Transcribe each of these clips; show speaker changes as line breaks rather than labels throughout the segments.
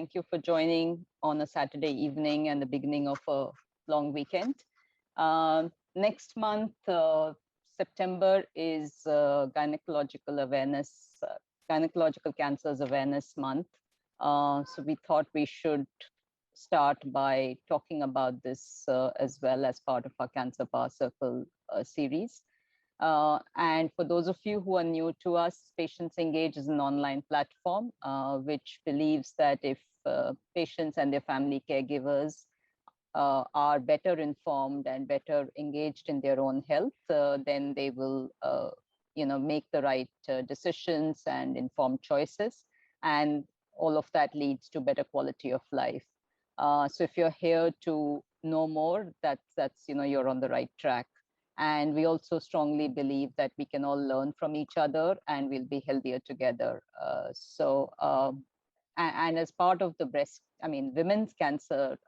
thank you for joining on a Saturday evening and the beginning of a long weekend. Next month, September, is Gynecological Awareness, Gynecological Cancers Awareness Month. So we thought we should start by talking about this as well as part of our Cancer Power Circle series. And for those of you who are new to us, PatientsEngage is an online platform which believes that if patients and their family caregivers are better informed and better engaged in their own health, then they will make the right decisions and informed choices. And all of that leads to better quality of life. So if you're here to know more, that's you're on the right track. And we also strongly believe that we can all learn from each other and we'll be healthier together. And as part of the women's cancer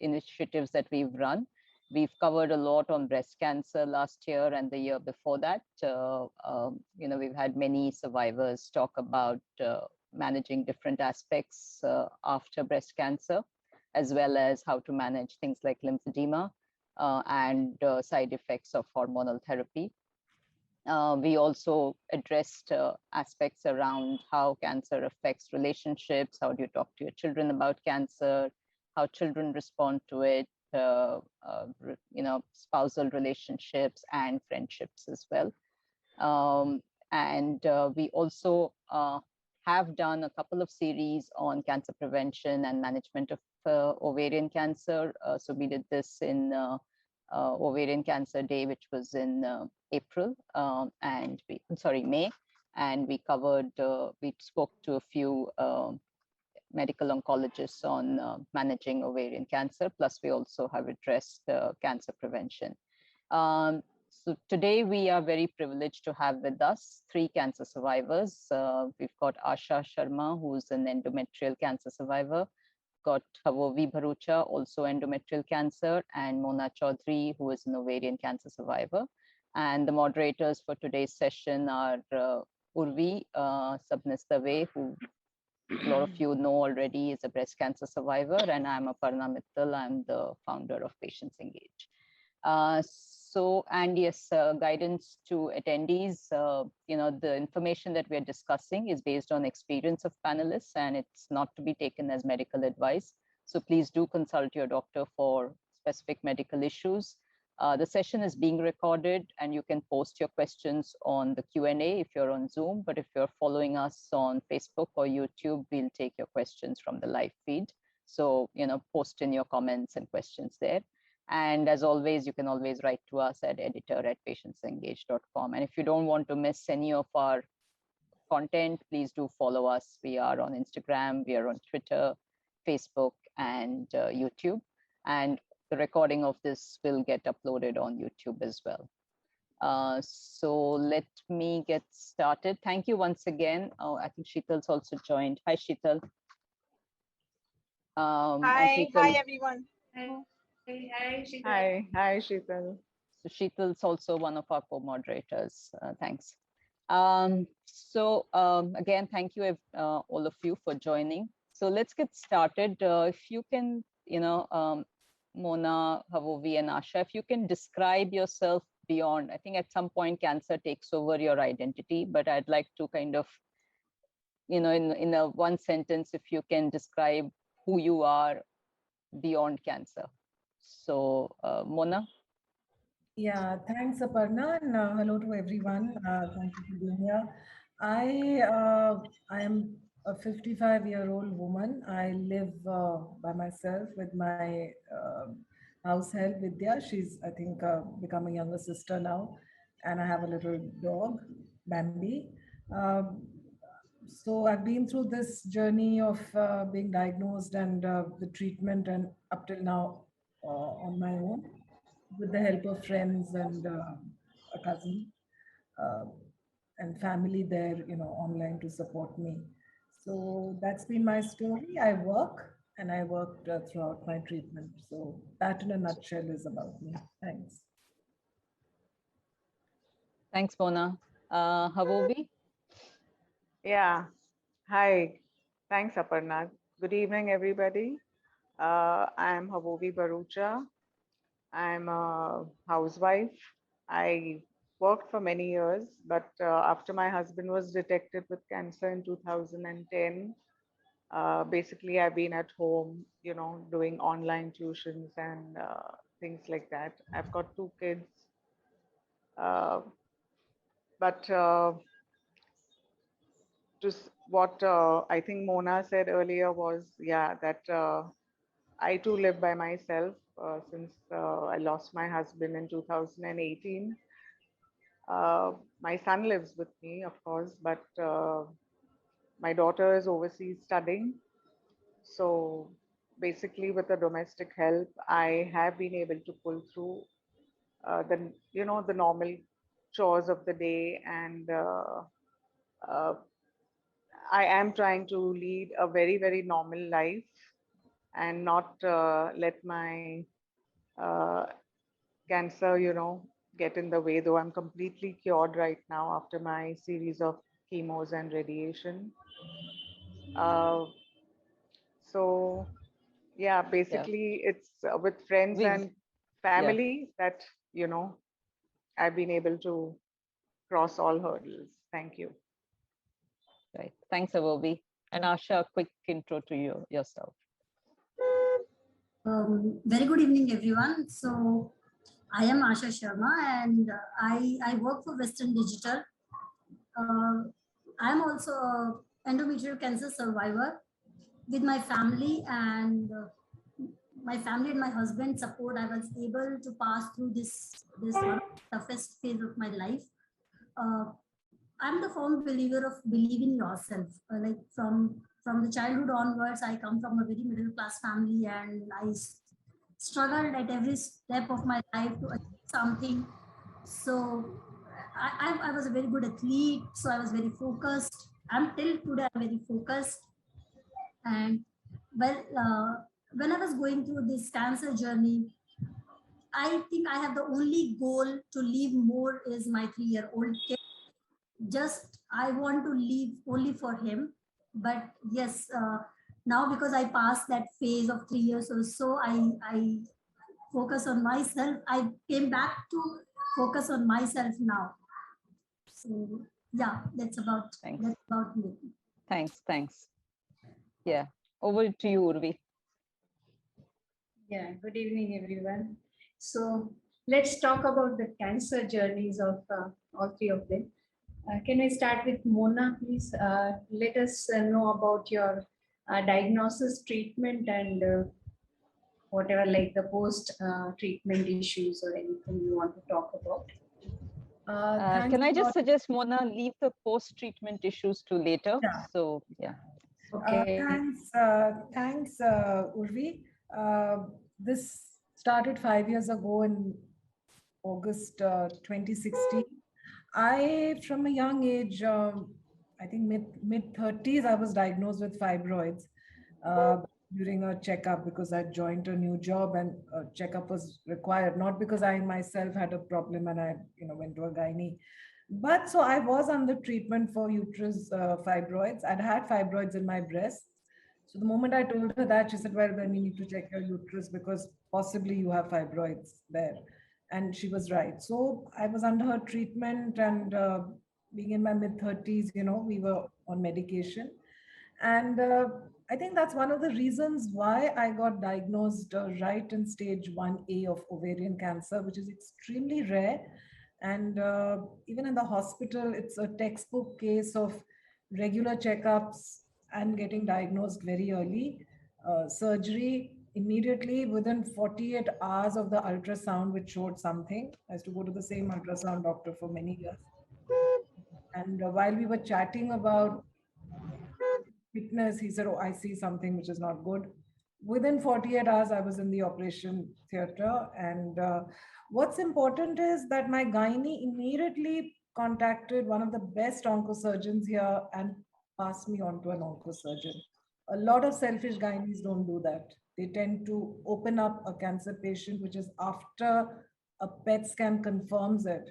initiatives that we've run, we've covered a lot on breast cancer last year and the year before that. We've had many survivors talk about managing different aspects after breast cancer, as well as how to manage things like lymphedema and side effects of hormonal therapy. We also addressed aspects around how cancer affects relationships, how do you talk to your children about cancer, how children respond to it, spousal relationships and friendships as well. We also have done a couple of series on cancer prevention and management of ovarian cancer. So we did this in Ovarian Cancer Day, which was in May, and we covered, we spoke to a few medical oncologists on managing ovarian cancer, plus we also have addressed cancer prevention. So today we are very privileged to have with us 3 cancer survivors. We've got Asha Sharma, who's an endometrial cancer survivor, got Havovi Bharucha, also endometrial cancer, and Mona Choudhuri, who is an ovarian cancer survivor. And the moderators for today's session are Urvi, Sabnis, who a lot of you know already is a breast cancer survivor, and I'm Aparna Mittal. I'm the founder of PatientsEngage. Guidance to attendees, the information that we're discussing is based on experience of panelists and it's not to be taken as medical advice. So please do consult your doctor for specific medical issues. The session is being recorded and you can post your questions on the Q&A if you're on Zoom, but if you're following us on Facebook or YouTube, we'll take your questions from the live feed. So, post in your comments and questions there. And as always, you can always write to us at editor@patientsengage.com. And if you don't want to miss any of our content, please do follow us. We are on Instagram, we are on Twitter, Facebook, and YouTube. And the recording of this will get uploaded on YouTube as well. So let me get started. Thank you once again. Oh, I think Sheetal's also joined. Hi, Sheetal.
Hi everyone.
Hi, Sheetal.
So Sheetal's also one of our co-moderators. Thanks. Again, thank you all of you for joining. So let's get started. If you can, Mona, Havovi, and Asha, if you can describe yourself beyond, I think at some point cancer takes over your identity, but I'd like to kind of, in a one sentence, if you can describe who you are beyond cancer. So, Mona?
Yeah, thanks, Aparna, and hello to everyone. Thank you for being here. I am a 55-year-old woman. I live by myself with my house help, Vidya. She's, I think, become a younger sister now. And I have a little dog, Bambi. So I've been through this journey of being diagnosed and the treatment, and up till now on my own, with the help of friends and a cousin and family there, online to support me. So that's been my story. I work and I worked throughout my treatment. So that in a nutshell is about me. Thanks.
Thanks, Mona. Havovi?
Yeah. Hi. Thanks, Aparna. Good evening, everybody. I'm Havovi Bharucha. I'm a housewife. I worked for many years, but after my husband was detected with cancer in 2010, basically I've been at home, doing online tuitions and things like that. I've got two kids, uh, but just what I think Mona said earlier was, yeah, that I too live by myself since I lost my husband in 2018. Uh, my son lives with me, of course, but my daughter is overseas studying. So basically, with the domestic help, I have been able to pull through the normal chores of the day, and uh, I am trying to lead a very, very normal life and not let my uh, cancer, get in the way, though I'm completely cured right now after my series of chemos and radiation. Uh, so, yeah,
Yeah,
basically, it's with friends
we
and
yeah,
family that, I've been able to cross all hurdles. Thank you.
right. Thanks, Avovi. And Asha, a quick intro to yourself.
Very good evening, everyone. So, I am Asha Sharma and I work for Western Digital. Uh, I am also a endometrial cancer survivor with my family and my family and my husband support. I was able to pass through this one of the toughest phase of my life. Uh, I'm the firm believer of believe in yourself. Like from the childhood onwards, I come from a very middle class family, and struggled at every step of my life to achieve something. So I was a very good athlete. So I was very focused. I'm till today I'm very focused. And well, when I was going through this cancer journey, I think I have the only goal to live more is my 3-year-old kid. Just I want to live only for him. But yes, now because I passed that phase of 3 years or so, I focus on myself. I came back to focus on myself now. So yeah,
Thanks.
that's about me.
Thanks. Yeah, over to you, Urvi.
Yeah, good evening, everyone. So let's talk about the cancer journeys of all three of them. Can I start with Mona, please? Let us know about your diagnosis, treatment, and whatever like the post treatment issues or anything you want to talk about.
Thanks
Can I
a
just
lot.
suggest, Mona, leave the post-treatment issues to later?
Yeah.
So, yeah.
Okay.
Thanks, Urvi. This started 5 years ago in August 2016. From a young age, I think mid 30s, I was diagnosed with fibroids uh, during a checkup because I joined a new job and a checkup was required, not because I myself had a problem and I went to a gynae. But so I was under treatment for uterus fibroids. I'd had fibroids in my breast. So the moment I told her that, she said, well, then you need to check your uterus because possibly you have fibroids there. And she was right. So I was under her treatment, and being in my mid 30s, we were on medication. And I think that's one of the reasons why I got diagnosed right in stage 1A of ovarian cancer, which is extremely rare. And even in the hospital, it's a textbook case of regular checkups and getting diagnosed very early. Surgery immediately within 48 hours of the ultrasound, which showed something. I used to go to the same ultrasound doctor for many years. And while we were chatting about fitness, he said, oh, I see something which is not good. Within 48 hours, I was in the operation theater. And what's important is that my gynae immediately contacted one of the best oncosurgeons here and passed me on to an oncosurgeon. A lot of selfish gynaes don't do that. They tend to open up a cancer patient, which is after a PET scan confirms it.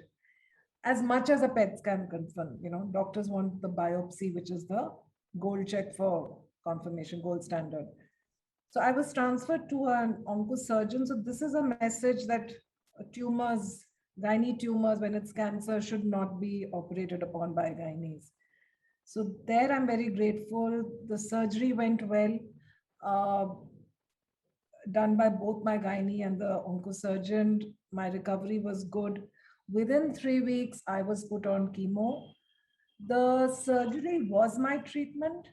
As much as a PET scan confirm, doctors want the biopsy, which is the gold check for confirmation, gold standard. So I was transferred to an oncosurgeon. So this is a message that tumors, gynae tumors, when it's cancer, should not be operated upon by gynaes. So there I'm very grateful. The surgery went well, done by both my gynae and the oncosurgeon. My recovery was good. Within 3 weeks, I was put on chemo. The surgery was my treatment.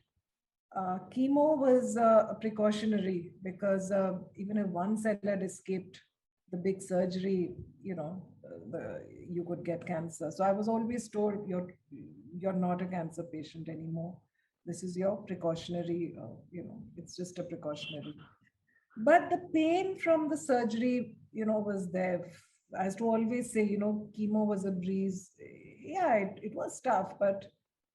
Chemo was precautionary because even if one cell had escaped the big surgery, you could get cancer. So I was always told, you're not a cancer patient anymore. This is your precautionary, it's just a precautionary. But the pain from the surgery, was there. I used to always say, chemo was a breeze. Yeah, it was tough, but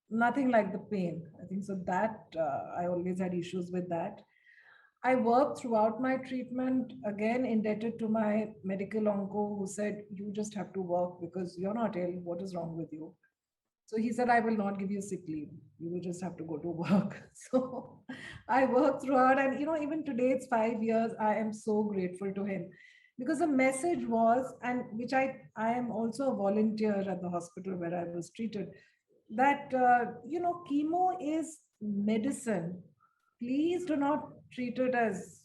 nothing like the pain. I think so that I always had issues with that. I worked throughout my treatment, again, indebted to my medical onco who said, you just have to work because you're not ill. What is wrong with you? So he said, I will not give you sick leave. You will just have to go to work. So I worked throughout. And, even today it's 5 years. I am so grateful to him because the message was, and which I am also a volunteer at the hospital where I was treated, that, chemo is medicine. Please do not treat it as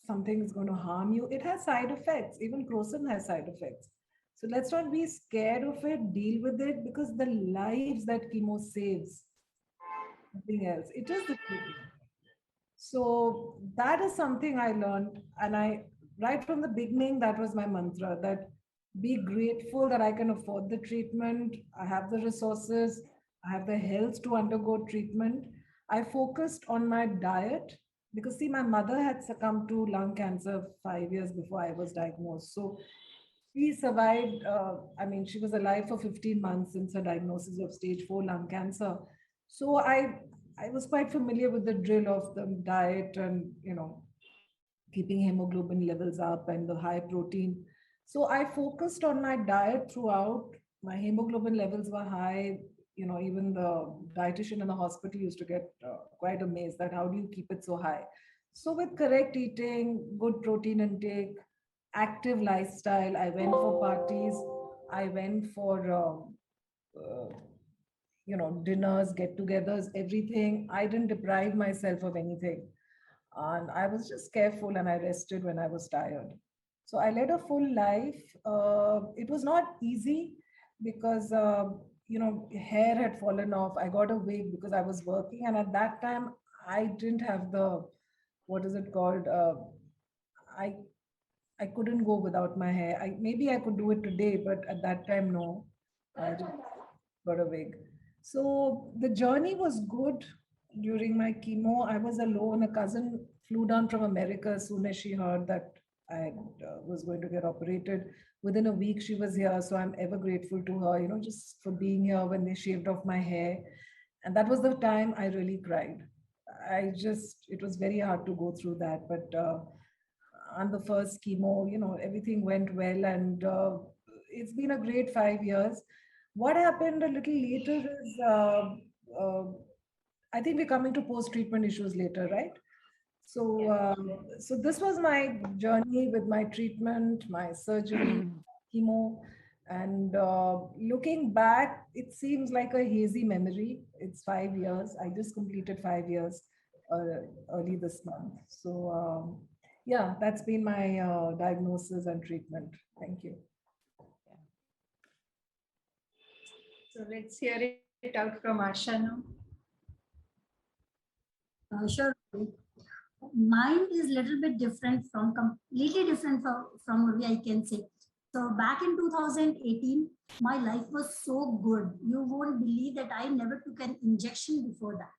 something is going to harm you. It has side effects. Even crocin has side effects. So let's not be scared of it, deal with it, because the lives that chemo saves, nothing else. It is the treatment. So that is something I learned. And right from the beginning, that was my mantra, that be grateful that I can afford the treatment. I have the resources. I have the health to undergo treatment. I focused on my diet because, see, my mother had succumbed to lung cancer 5 years before I was diagnosed. So she survived. She was alive for 15 months since her diagnosis of stage 4 lung cancer. So I was quite familiar with the drill of the diet and, keeping hemoglobin levels up and the high protein. So I focused on my diet throughout. My hemoglobin levels were high. Even the dietitian in the hospital used to get quite amazed that how do you keep it so high? So with correct eating, good protein intake, active lifestyle, I went for parties, I went for, dinners, get-togethers, everything. I didn't deprive myself of anything. And I was just careful and I rested when I was tired. So I led a full life. It was not easy because, hair had fallen off. I got a wig because I was working. And at that time, I didn't have the, what is it called? I couldn't go without my hair. Maybe I could do it today, but at that time, no. I just got a wig. So the journey was good. During my chemo, I was alone. A cousin flew down from America as soon as she heard that I was going to get operated. Within a week, she was here. So I'm ever grateful to her, just for being here when they shaved off my hair. And that was the time I really cried. It was very hard to go through that. But on the first chemo, everything went well. And it's been a great 5 years. What happened a little later is, I think we're coming to post-treatment issues later, right? So, so this was my journey with my treatment, my surgery, chemo, and looking back, it seems like a hazy memory. It's 5 years. I just completed 5 years early this month. So, yeah, that's been my diagnosis and treatment. Thank you.
So let's hear it out from Asha now.
Sure. Mine is a little bit different completely different from Urvi, I can say. So back in 2018, my life was so good. You won't believe that I never took an injection before that.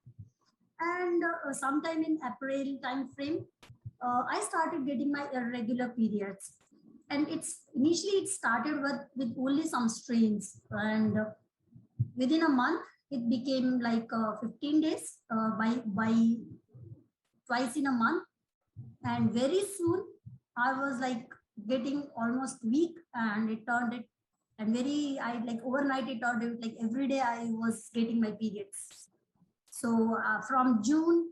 And sometime in April time frame, I started getting my irregular periods. And initially it started with only some strains. And within a month, it became like 15 days by twice in a month. And very soon I was like getting almost weak, and it turned it, and overnight it turned it like every day I was getting my periods. So from June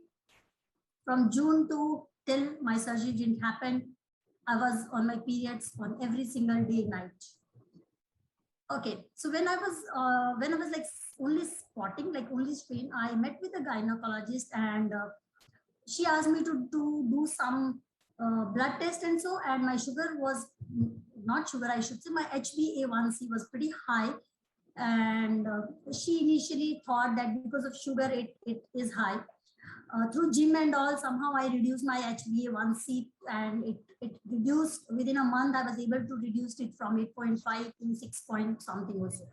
from June to till my surgery didn't happen, I was on my periods on every single day, night. Okay, so when I was like only spotting, like only strain, I met with a gynecologist, and she asked me to do some blood test and so, and my sugar was not sugar, I should say, my HbA1c was pretty high, and she initially thought that because of sugar it is high. Through gym and all, somehow I reduced my HbA1c, and it reduced within a month. I was able to reduce it from 8.5 to 6 point something also.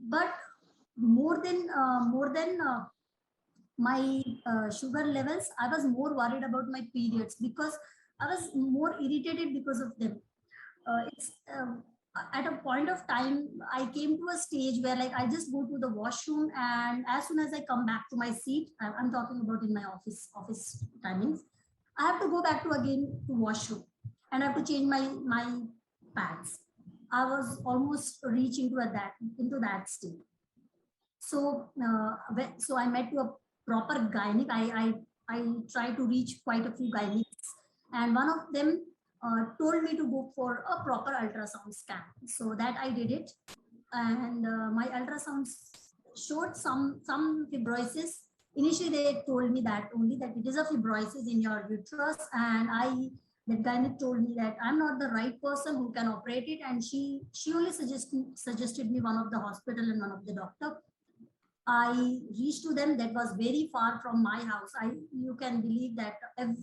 But more than my sugar levels, I was more worried about my periods, because I was more irritated because of them. It's at a point of time, I came to a stage where like I just go to the washroom, and as soon as I come back to my seat, I'm talking about in my office timings, I have to go back to again to washroom, and I have to change my pads. I was almost reaching to into that state. So so I met to a proper gynec. I tried to reach quite a few gynecs, and one of them told me to go for a proper ultrasound scan. So that I did it, and my ultrasound showed some fibrosis. Initially, they told me that only that it is a fibrosis in your uterus, and the gynec told me that I'm not the right person who can operate it, and she only suggested me one of the hospital and one of the doctor. I reached to them. That was very far from my house. You can believe that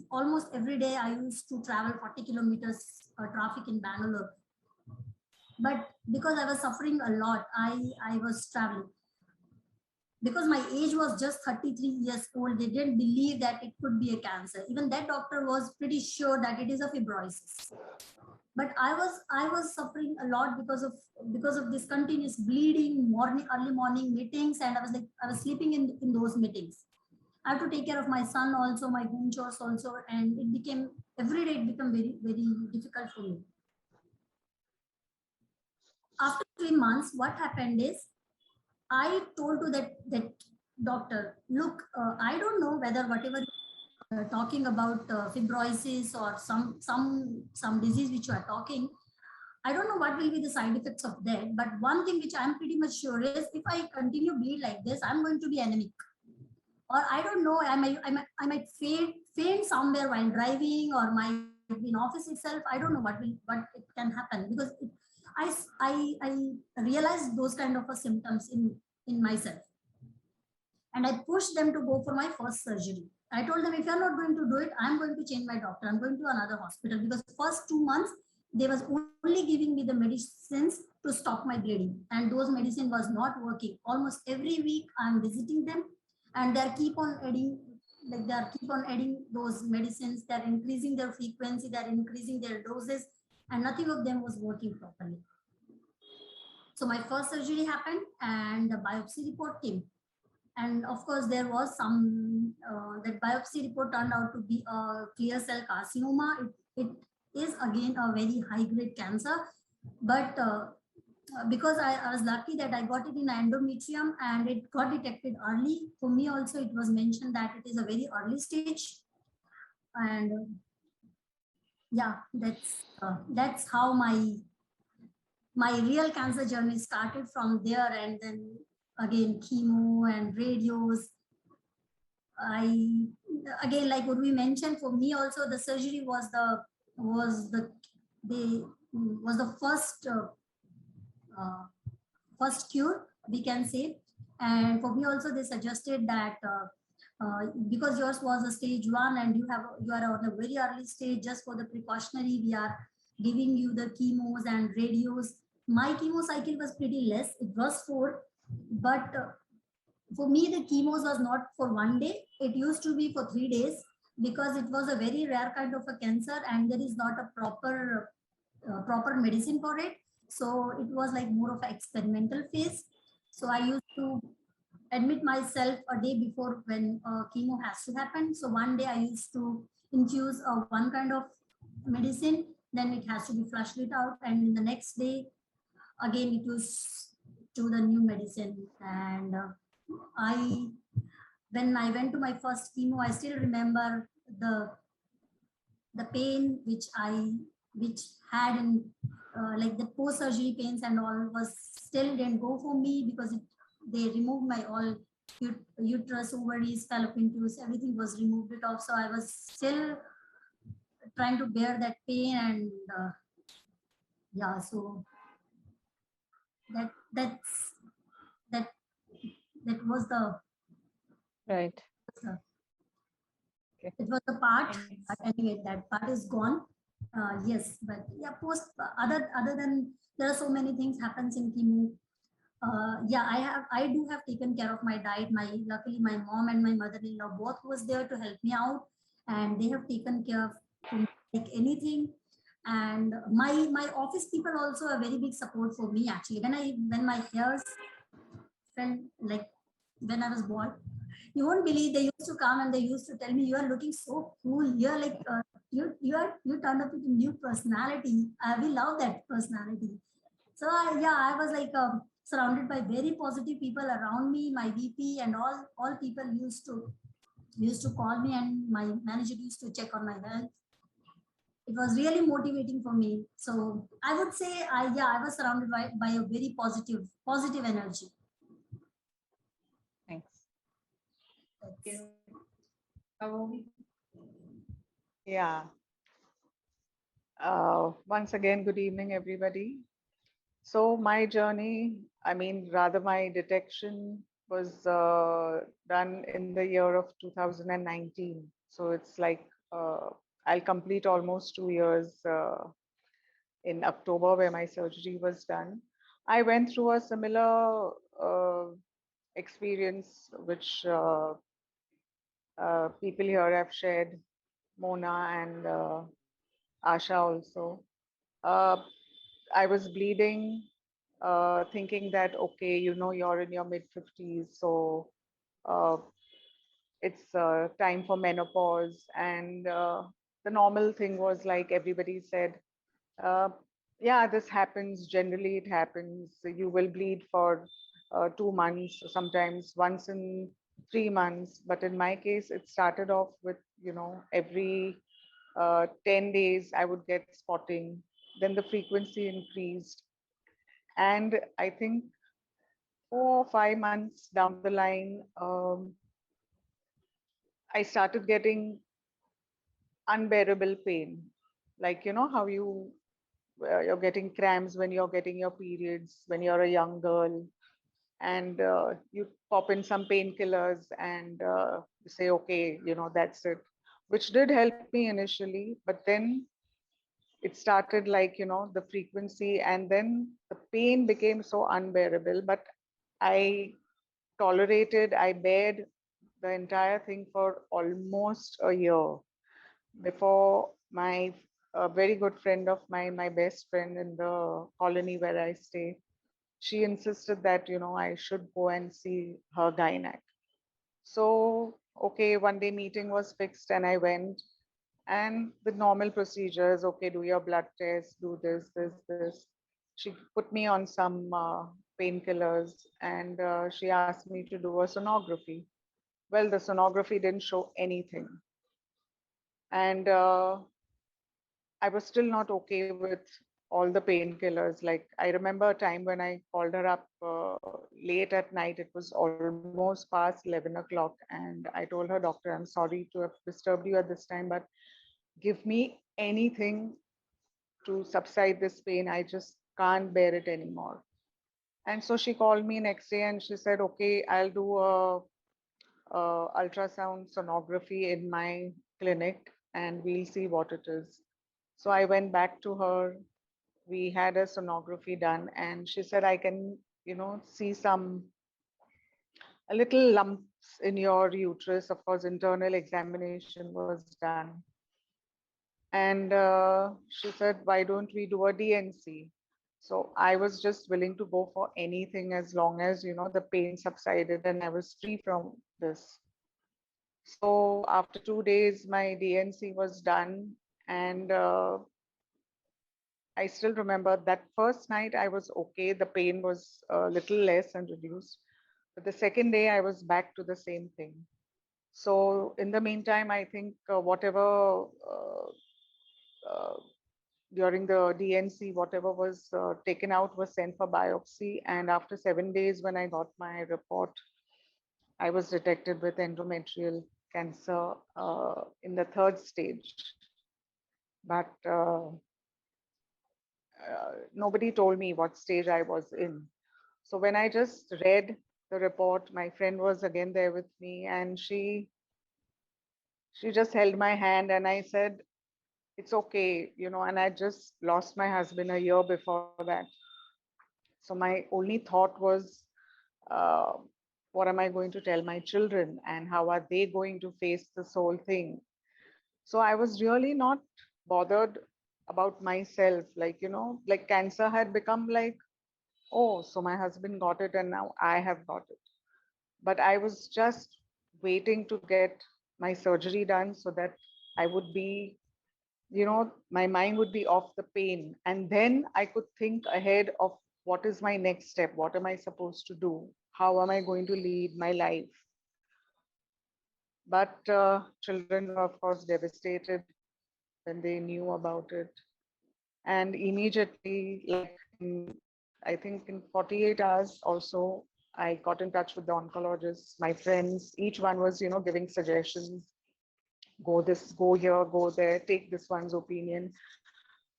almost every day I used to travel 40 kilometers traffic in Bangalore. But because I was suffering a lot, I was traveling. Because my age was just 33 years old, they didn't believe that it could be a cancer. Even that doctor was pretty sure that it is a fibrosis. But I was suffering a lot because of this continuous bleeding, early morning meetings, and I was sleeping in those meetings. I have to take care of my son also, my home chores also, and it became every day it became very, very difficult for me. After 3 months, what happened is I told to that doctor, look, I don't know whether whatever talking about fibrosis or some disease which you are talking, I don't know what will be the side effects of that. But one thing which I'm pretty much sure is if I continue bleed like this, I'm going to be anemic. Or I don't know, I might faint somewhere while driving, or might be in office itself. I don't know what it can happen, because I realized those kind of symptoms in myself. And I pushed them to go for my first surgery. I told them, if you're not going to do it, I'm going to change my doctor. I'm going to another hospital, because first 2 months, they was only giving me the medicines to stop my bleeding. And those medicine was not working. Almost every week I'm visiting them, and they keep on adding, those medicines. They're increasing their frequency, they're increasing their doses, and nothing of them was working properly. So my first surgery happened, and the biopsy report came. And of course, there was some, that biopsy report turned out to be a clear cell carcinoma. It is again a very high grade cancer, but because I was lucky that I got it in endometrium and it got detected early. For me also, it was mentioned that it is a very early stage. And yeah, that's how my real cancer journey started from there. And then again, chemo and radios. Again, like what we mentioned, for me also the surgery was the first cure, we can say. And for me also, they suggested that because yours was a stage 1 and you are on a very early stage, just for the precautionary, we are giving you the chemos and radios. My chemo cycle was pretty less. It was 4, but for me, the chemos was not for 1 day. It used to be for 3 days, because it was a very rare kind of a cancer and there is not a proper medicine for it. So it was like more of an experimental phase. So I used to admit myself a day before when chemo has to happen. So 1 day I used to infuse one kind of medicine, then it has to be flushed it out, and in the next day again it was to the new medicine. And when I went to my first chemo, I still remember the pain which had in like the post surgery pains and all was still didn't go for me, because they removed my all uterus, ovaries, fallopian tubes, everything was removed it off. So I was still trying to bear that pain, and yeah, so that's that that was the
Right.
it was the part. But anyway, that part is gone. Yes, but yeah, other than, there are so many things happens in chemo. Yeah, I do have taken care of my diet. Luckily my mom and my mother-in-law both was there to help me out, and they have taken care of me like anything. And my office people also a very big support for me, actually. When my hairs felt like, when I was born, you won't believe, they used to come and they used to tell me, you are looking so cool, you're like you turned up with a new personality. We love that personality. So yeah, I was like surrounded by very positive people around me. My VP and all people used to call me, and my manager used to check on my health. It was really motivating for me. So I would say I was surrounded by a very positive energy.
Thanks.
Yeah. Once again, good evening, everybody. So my journey, I mean, rather my detection was done in the year of 2019. So it's like I'll complete almost 2 years in October, where my surgery was done. I went through a similar experience, which people here have shared, Mona and Asha also. I was bleeding, thinking that, okay, you're in your mid-50s, so uh, it's time for menopause. And the normal thing was, like everybody said, uh, yeah, this happens. Generally, it happens. You will bleed for 2 months, sometimes once in 3 months. But in my case, it started off with, every 10 days, I would get spotting. Then the frequency increased. And I think 4 or 5 months down the line, I started getting unbearable pain. Like, how you're getting cramps when you're getting your periods, when you're a young girl, and you pop in some painkillers, and you say, okay, that's it, which did help me initially. But then it started, like, the frequency, and then the pain became so unbearable. But I tolerated, I bared the entire thing for almost a year before my very good friend of mine, my best friend in the colony where I stay, she insisted that, I should go and see her gynac. So, okay, one day meeting was fixed and I went, and the normal procedures, okay, do your blood test, do this. She put me on some painkillers, and she asked me to do a sonography. Well, the sonography didn't show anything. And I was still not okay with all the painkillers. Like, I remember a time when I called her up late at night. It was almost past 11 o'clock. And I told her, doctor, I'm sorry to have disturbed you at this time, but give me anything to subside this pain. I just can't bear it anymore. And so she called me next day and she said, okay, I'll do a ultrasound sonography in my clinic and we'll see what it is. So I went back to her. We had a sonography done, and she said, I can, see some a little lumps in your uterus. Of course, internal examination was done. And she said, why don't we do a DNC? So I was just willing to go for anything as long as, the pain subsided and I was free from this. So after 2 days, my DNC was done, and I still remember that first night I was okay. The pain was a little less and reduced. But the second day I was back to the same thing. So in the meantime, I think whatever during the DNC, whatever was taken out was sent for biopsy. And after 7 days, when I got my report, I was detected with endometrial cancer in the 3rd stage. But nobody told me what stage I was in. So when I just read the report, my friend was again there with me, and she just held my hand, and I said, it's okay, you know, and I just lost my husband a year before that. So my only thought was, uh, what am I going to tell my children, and how are they going to face this whole thing? So I was really not bothered about myself. Like, you know, like cancer had become like, oh, so my husband got it and now I have got it. But I was just waiting to get my surgery done so that I would be, you know, my mind would be off the pain. And then I could think ahead of what is my next step? What am I supposed to do? How am I going to lead my life? But children were, of course, devastated when they knew about it. And immediately, like I think in 48 hours also, I got in touch with the oncologists, my friends. Each one was, you know, giving suggestions. Go this, go here, go there, take this one's opinion.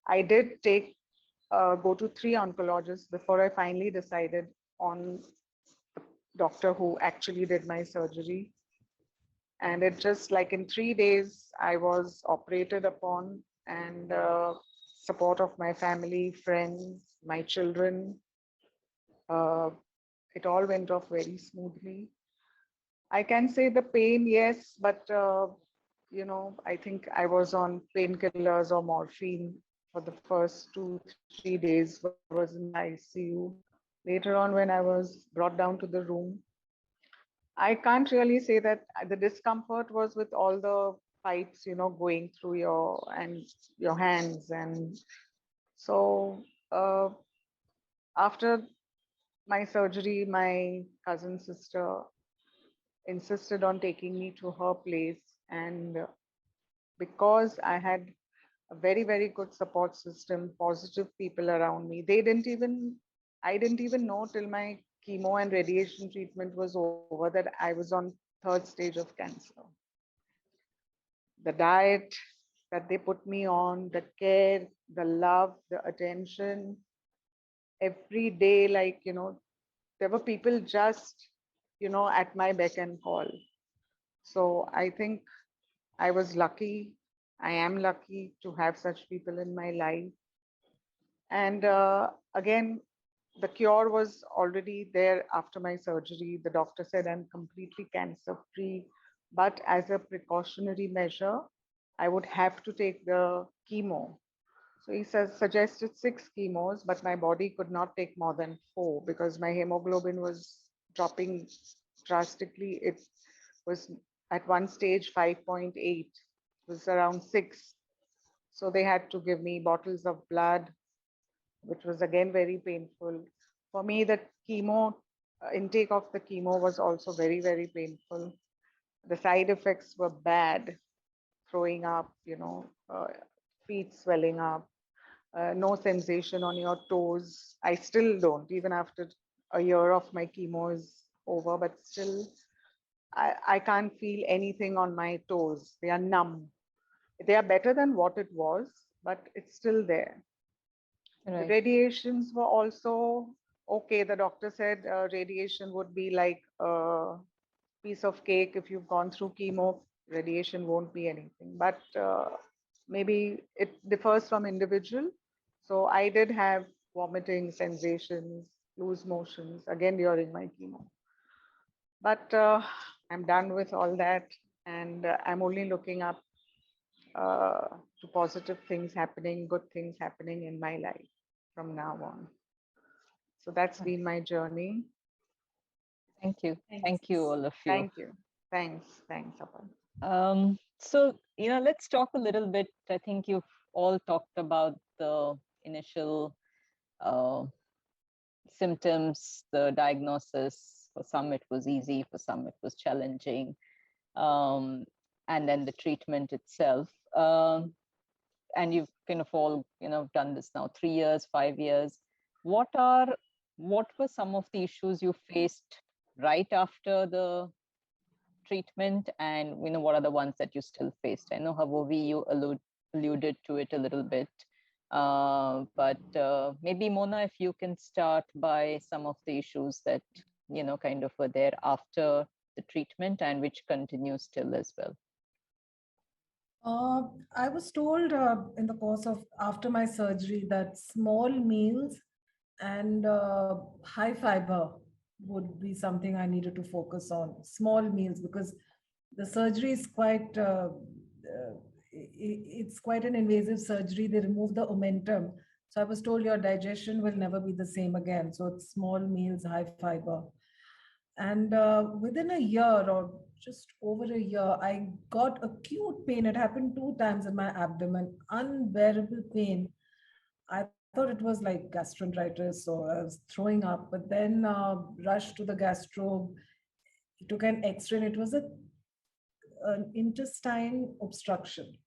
I did go to 3 oncologists before I finally decided on the doctor who actually did my surgery. And it just like in 3 days, I was operated upon, and support of my family, friends, my children. Uh, it all went off very smoothly. I can say the pain, yes, but you know, I think I was on painkillers or morphine for the first 2-3 days when I was in the ICU. Later on, when I was brought down to the room, I can't really say that the discomfort was with all the pipes, you know, going through your hands. And so after my surgery, my cousin sister insisted on taking me to her place. And because I had a very, very good support system, positive people around me, I didn't even know till my chemo and radiation treatment was over that I was on 3rd stage of cancer. The diet that they put me on, the care, the love, the attention, every day, like, you know, there were people just, you know, at my beck and call. So I think I was lucky. I am lucky to have such people in my life. And again, the cure was already there after my surgery. The doctor said I'm completely cancer free, but as a precautionary measure, I would have to take the chemo. So he suggested 6 chemos, but my body could not take more than 4 because my hemoglobin was dropping drastically. It was at one stage 5.8, it was around 6. So they had to give me bottles of blood, which was again very painful. For me, the chemo, intake of the chemo was also very, very painful. The side effects were bad, throwing up, you know, feet swelling up, no sensation on your toes. I still don't, even after a year of my chemo is over, but still, I can't feel anything on my toes. They are numb. They are better than what it was, but it's still there. The
Right.
radiations were also okay. The doctor said radiation would be like a piece of cake. If you've gone through chemo, radiation won't be anything. But maybe it differs from individual. So I did have vomiting sensations, loose motions, again during my chemo. But I'm done with all that, and I'm only looking up to positive things happening, good things happening in my life from now on. So that's been my journey.
Thank you. Thank you, all of you.
Thank you. Thanks, Aparna.
So, you know, let's talk a little bit. I think you've all talked about the initial symptoms, the diagnosis. For some, it was easy. For some, it was challenging. and then the treatment itself. And you've kind of all, done this now 3 years, 5 years. What were some of the issues you faced right after the treatment, and what are the ones that you still faced? I know, Havovi, you alluded to it a little bit, but maybe Mona, if you can start by some of the issues that kind of were there after the treatment and which continues still as well.
I was told in the course of after my surgery that small meals and high fiber would be something I needed to focus on. Small meals, because the surgery is it's quite an invasive surgery. They remove the omentum. So I was told your digestion will never be the same again. So it's small meals, high fiber. And within a year or just over a year, I got acute pain. It happened 2 times in my abdomen, unbearable pain. I thought it was like gastroenteritis, so I was throwing up, but then rushed to the gastro, took an x-ray, and it was an intestine obstruction.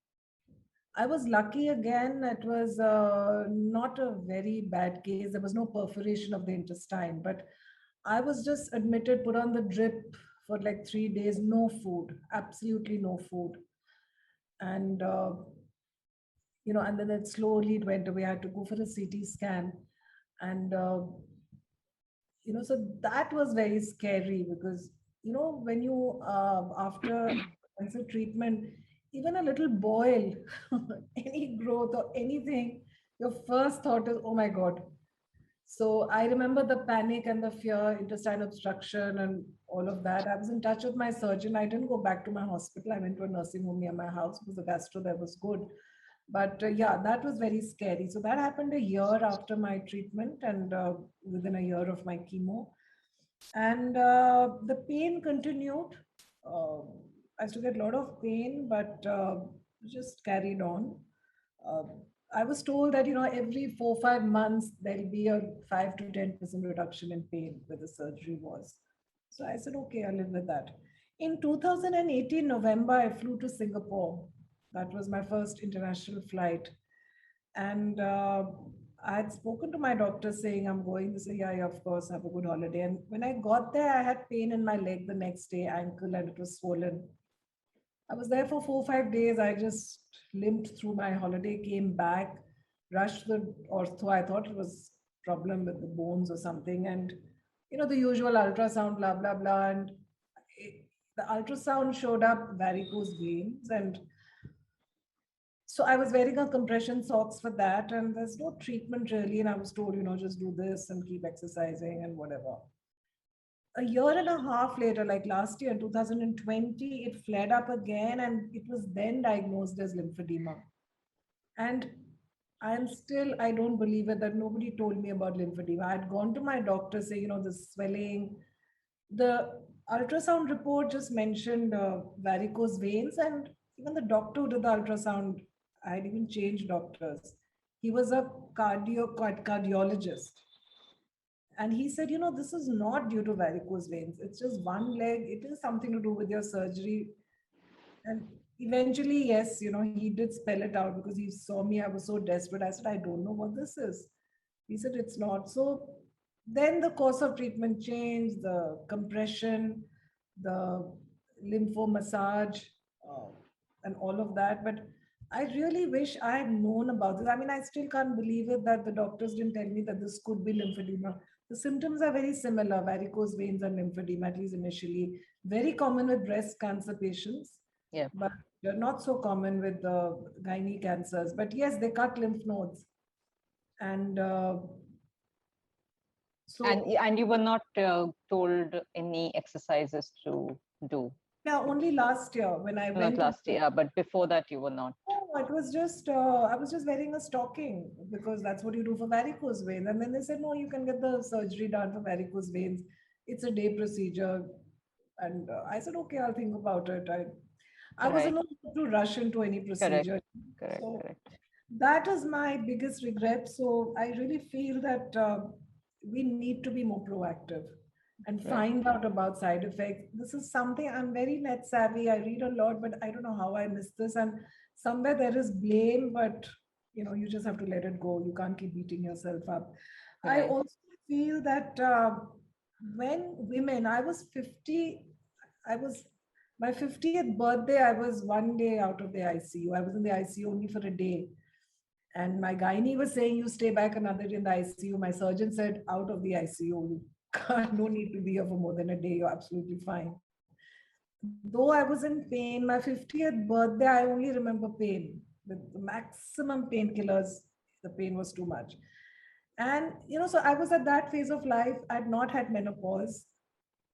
I was lucky again. It was not a very bad case. There was no perforation of the intestine, but I was just admitted, put on the drip for like 3 days, no food, absolutely no food. And, and then it slowly went away. I had to go for a CT scan. And, so that was very scary because, when you, after cancer treatment, even a little boil, any growth or anything, your first thought is, oh my God. So I remember the panic and the fear, intestine obstruction and all of that. I was in touch with my surgeon. I didn't go back to my hospital. I went to a nursing home near my house because the gastro there was good. But yeah, that was very scary. So that happened a year after my treatment and within a year of my chemo. And the pain continued. I used to get a lot of pain, but just carried on. I was told that, every 4-5 months, there'll be a 5 to 10% reduction in pain where the surgery was. So I said, okay, I'll live with that. In 2018, November, I flew to Singapore. That was my first international flight. And I had spoken to my doctor saying, I'm going. They said, yeah, of course, have a good holiday. And when I got there, I had pain in my leg the next day, ankle, and it was swollen. I was there for 4-5 days. I just limped through my holiday, came back, rushed the ortho. I thought it was problem with the bones or something. And, the usual ultrasound, blah, blah, blah. And the ultrasound showed up varicose veins. And so I was wearing a compression socks for that. And there's no treatment really. And I was told, just do this and keep exercising and whatever. A year and a half later, like last year, 2020, it flared up again, and it was then diagnosed as lymphedema. And I don't believe it that nobody told me about lymphedema. I had gone to my doctor saying, the swelling. The ultrasound report just mentioned varicose veins, and even the doctor who did the ultrasound, I had even changed doctors. He was a cardiologist. And he said, this is not due to varicose veins. It's just one leg. It is something to do with your surgery. And eventually, yes, he did spell it out because he saw me. I was so desperate. I said, I don't know what this is. He said, it's not. So then the course of treatment changed, the compression, the lympho massage, and all of that. But I really wish I had known about this. I mean, I still can't believe it that the doctors didn't tell me that this could be lymphedema. The symptoms are very similar, varicose veins and lymphedema, at least initially. Very common with breast cancer patients.
Yeah.
But they're not so common with the gynae cancers. But yes, they cut lymph nodes. And so...
And you were not told any exercises to do?
Yeah, only last year when I went.
Not last year, but before that you were not.
No, it was just, I was just wearing a stocking because that's what you do for varicose veins. And then they said, no, you can get the surgery done for varicose veins. It's a day procedure. And I said, okay, I'll think about it. I wasn't able to rush into any procedure.
Correct.
That is my biggest regret. So I really feel that we need to be more proactive. and find out about side effects. This is something I'm very net savvy. I read a lot, but I don't know how I missed this. And somewhere there is blame, but you just have to let it go. You can't keep beating yourself up. I
Right.
also feel that when women, I was 50, my 50th birthday, I was one day out of the ICU. I was in the ICU only for a day. And my gynae was saying, you stay back another day in the ICU. My surgeon said, out of the ICU. No need to be here for more than a day. You're absolutely fine. Though I was in pain, my 50th birthday, I only remember pain. With the maximum painkillers, the pain was too much. And, so I was at that phase of life. I had not had menopause.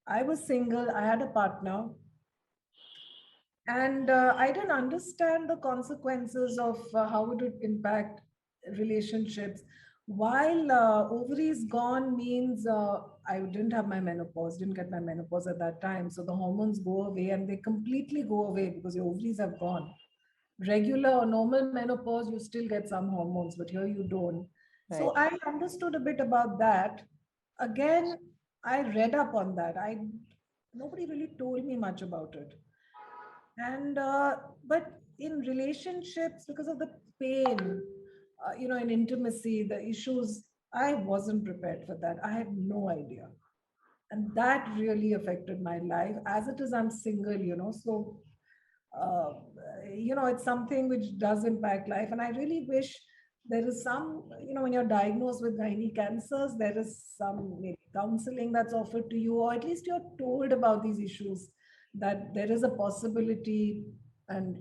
I was single. I had a partner. And I didn't understand the consequences of how it would impact relationships. While ovaries gone means I didn't have my menopause, didn't get my menopause at that time. So the hormones go away and they completely go away because your ovaries have gone. Regular or normal menopause, you still get some hormones, but here you don't.
Right.
So I understood a bit about that. Again, I read up on that. Nobody really told me much about it. And but in relationships, because of the pain, in intimacy, the issues, I wasn't prepared for that. I had no idea. And that really affected my life. As it is, I'm single, so uh, it's something which does impact life. And I really wish there is some, when you're diagnosed with gynae cancers, there is some maybe counseling that's offered to you, or at least you're told about these issues, that there is a possibility, and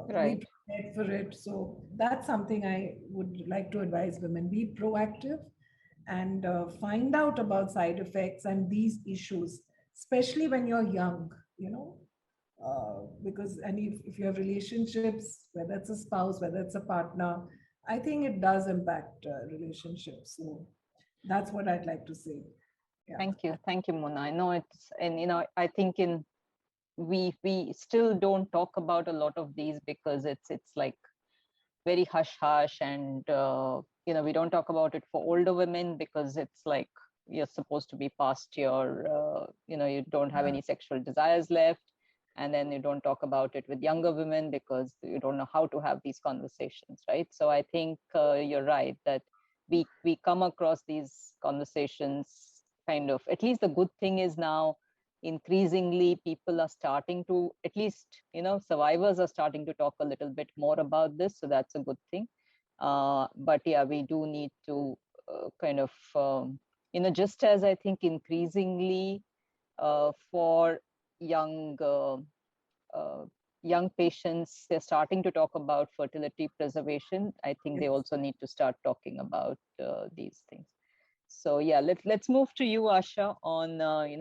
Right.
be prepared for it. So that's something I would like to advise women: be proactive and find out about side effects and these issues, especially when you're young, because and if you have relationships, whether it's a spouse, whether it's a partner, I think it does impact relationships. So that's what I'd like to say. Yeah.
Thank you, Mona. I know it's, and I think we still don't talk about a lot of these because it's like very hush hush, and we don't talk about it for older women because it's like you're supposed to be past your you don't have any sexual desires left, and then you don't talk about it with younger women because you don't know how to have these conversations, right? So I think you're right that we come across these conversations kind of, at least the good thing is now increasingly people are starting to, at least survivors are starting to talk a little bit more about this, so that's a good thing. But yeah, we do need to kind of just as I think increasingly for young patients, they're starting to talk about fertility preservation. I think they also need to start talking about these things. So yeah, let's move to you, Asha, on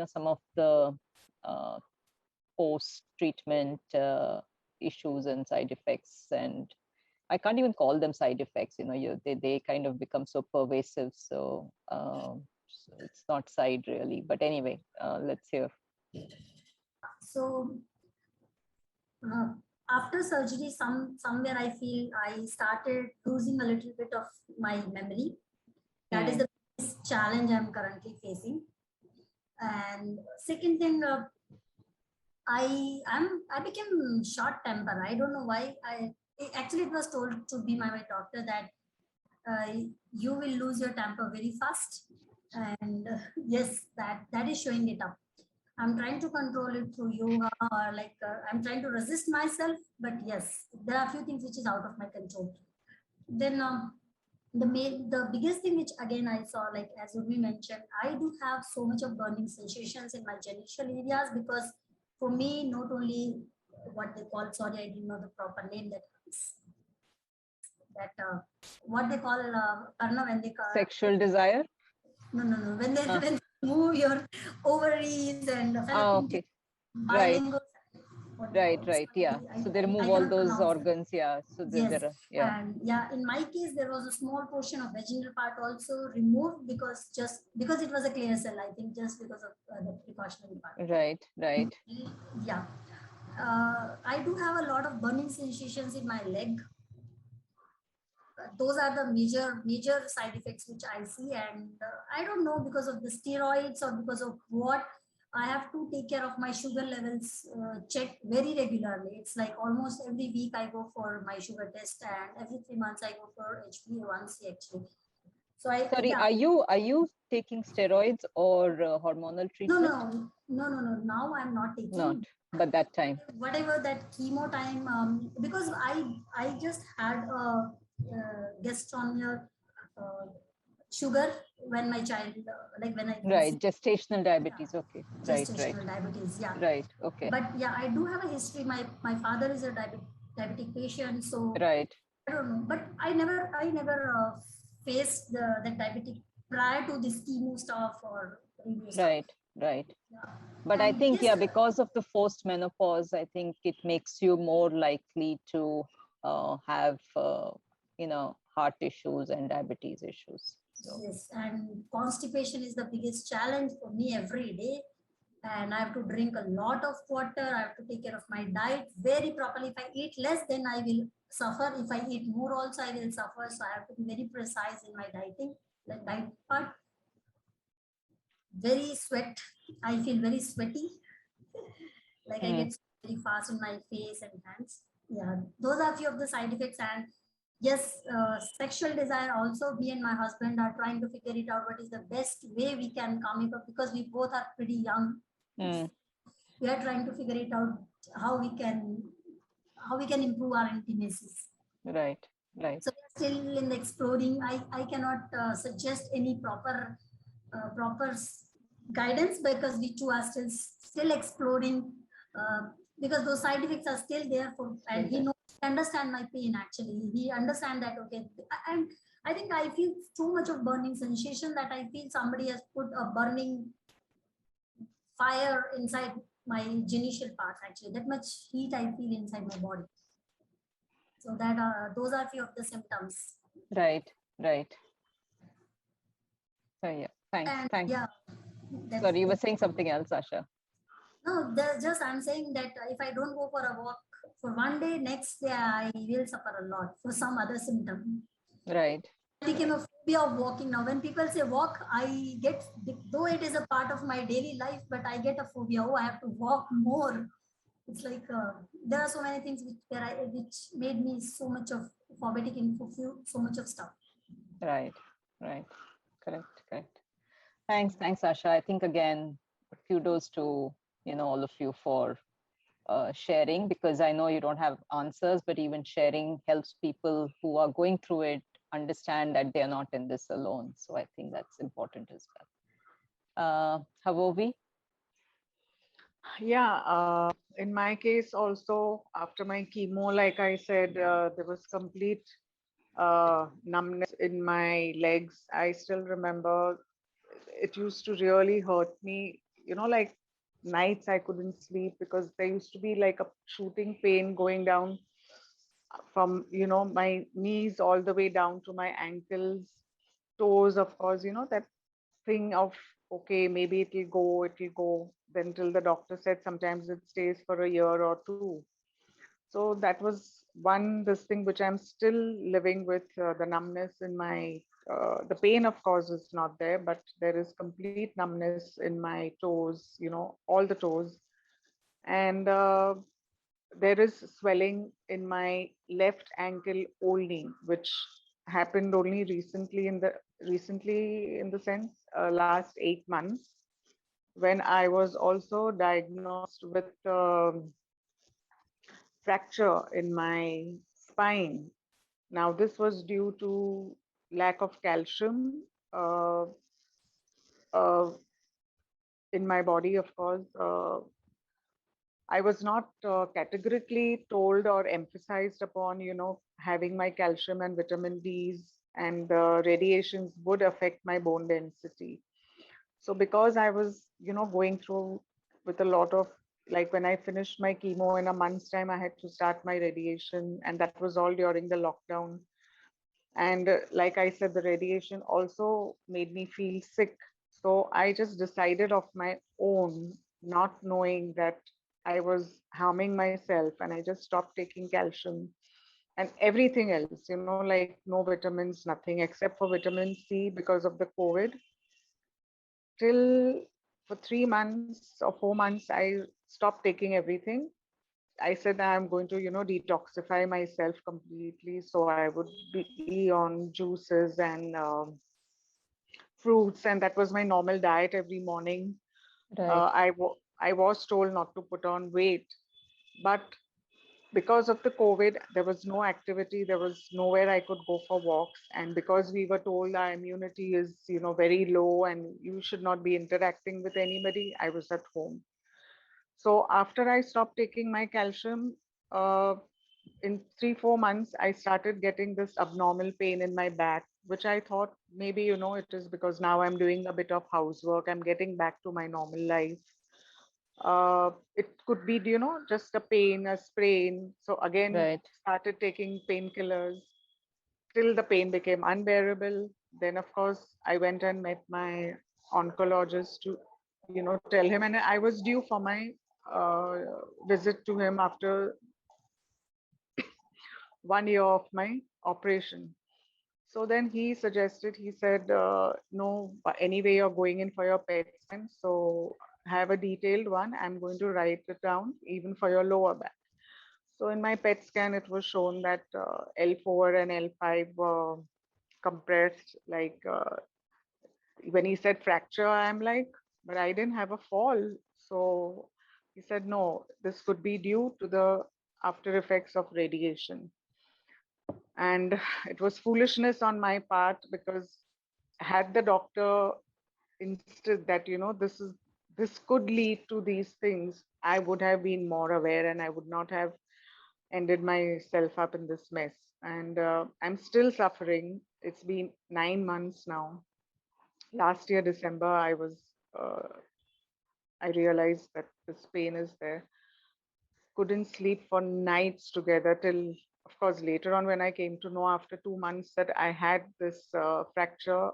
some of the post-treatment issues and side effects. And I can't even call them side effects. They kind of become so pervasive. So it's not side really. But anyway, let's hear.
So after surgery, somewhere I feel I started losing a little bit of my memory. That is the biggest challenge I'm currently facing. And second thing, I became short temper. I don't know why. Actually, it was told to be my doctor that you will lose your temper very fast. And yes, that is showing it up. I'm trying to control it through yoga, or like I'm trying to resist myself. But yes, there are a few things which is out of my control. Then the biggest thing which again I saw, like as Urvi mentioned, I do have so much of burning sensations in my genital areas, because for me, not only what they call, sorry, I didn't know the proper name, what they call Aparna, when they call
Sexual desire?
No. When they move your ovaries and
okay.
bilingual.
Right. Yeah. So they remove all those organs. Yeah. So
Yes.
yeah.
And yeah, in my case, there was a small portion of vaginal part also removed because it was a clear cell, I think, just because of the precautionary part.
Right.
Yeah. I do have a lot of burning sensations in my leg. those are the major side effects which I see, and I don't know because of the steroids or because of what. I have to take care of my sugar levels, checked very regularly. It's like almost every week I go for my sugar test, and every 3 months I go for HbA1c actually. So
Sorry,
yeah.
are you taking steroids or hormonal treatment?
No. Now I'm not taking.
Not, but that time.
Whatever that chemo time, because I just had a gestational sugar when my child, like when I
Right, gestational diabetes. Okay, right.
gestational diabetes, yeah.
Right, okay.
But yeah, I do have a history. My father is a diabetic patient, so
right.
I don't know. But I never faced the diabetic prior to this chemo stuff or radio stuff.
Right.
Yeah.
But
And
I think,
yes,
yeah, because of the forced menopause, I think it makes you more likely to have, heart issues and diabetes issues. So.
Yes, and constipation is the biggest challenge for me every day. And I have to drink a lot of water. I have to take care of my diet very properly. If I eat less, then I will suffer. If I eat more, also I will suffer. So I have to be very precise in my dieting, the diet part. Very sweat. I feel very sweaty. Like I get very fast in my face and hands. Yeah, those are few of the side effects. And yes, sexual desire also, me and my husband are trying to figure it out what is the best way we can come up, because we both are pretty young. We are trying to figure it out how we can improve our intimacies. Right. So we are still in the exploring. I cannot suggest any proper guidance, because we two are still exploring, because those side effects are still there for, and he knows, understand my pain actually. He understand that, okay, and I think I feel too much of burning sensation, that I feel somebody has put a burning fire inside my genital parts actually. That much heat I feel inside my body. So that those are few of the symptoms. Right. So yeah, thanks. Yeah, sorry, you were saying something else, Asha. No, just I'm saying that if I don't go for a walk for one day, next day I will suffer a lot for some other symptom. Right. I became a phobia of walking now. When people say walk, I get, though it is a part of my daily life, but I get a phobia. Oh, I have to walk more. It's like there are so many things which made me so much of phobic in so much of stuff. Right. Correct. Thanks, Asha. I think again, kudos to all of you for sharing, because I know you don't have answers, but even sharing helps people who are going through it understand that they are not in this alone. So I think that's important as well. Havovi?
Yeah, in my case also, after my chemo, like I said, there was complete numbness in my legs. I still remember it used to really hurt me, like nights I couldn't sleep because there used to be like a shooting pain going down from, my knees all the way down to my ankles, toes, of course, that thing of, okay, maybe it'll go, then till the doctor said sometimes it stays for a year or two. So that was this thing which I'm still living with, the numbness in my, the pain of course is not there, but there is complete numbness in my toes, all the toes. And there is swelling in my left ankle only, which happened only recently in the sense, last 8 months, when I was also diagnosed with fracture in my spine. Now, this was due to lack of calcium uh, uh, in my body, of course. I was not categorically told or emphasized upon, having my calcium and vitamin Ds, and the radiations would affect my bone density. So because I was, going through with a lot of, like when I finished my chemo in a month's time, I had to start my radiation, and that was all during the lockdown. And like I said, the radiation also made me feel sick. So I just decided of my own, not knowing that I was harming myself, and I just stopped taking calcium. and everything else, like no vitamins, nothing except for vitamin C because of the COVID. Till for 3 months or 4 months, I stopped taking everything. I said I'm going to, detoxify myself completely. So I would be on juices and fruits, and that was my normal diet every morning.
Right.
I was told not to put on weight, but because of the COVID, there was no activity, there was nowhere I could go for walks. And because we were told our immunity is, very low and you should not be interacting with anybody, I was at home. So after I stopped taking my calcium, uh, in 3 4 months, I started getting this abnormal pain in my back, which I thought maybe, it is because now I'm doing a bit of housework, I'm getting back to my normal life. It could be, just a pain, a sprain. So again,
Right.
started taking painkillers till the pain became unbearable. Then, of course, I went and met my oncologist to, tell him, and I was due for my uh, visit to him after 1 year of my operation. So then he suggested, he said, no, but anyway, you're going in for your PET scan. So have a detailed one. I'm going to write it down even for your lower back. So in my PET scan, it was shown that L4 and L5 were compressed. Like when he said fracture, I'm like, but I didn't have a fall. So he said, no, this could be due to the after effects of radiation. And it was foolishness on my part, because had the doctor insisted that this could lead to these things, I would have been more aware and I would not have ended myself up in this mess. And I'm still suffering. It's been 9 months now. Last year December, uh, I realized that this pain is there. Couldn't sleep for nights together till, of course, later on when I came to know after 2 months that I had this fracture,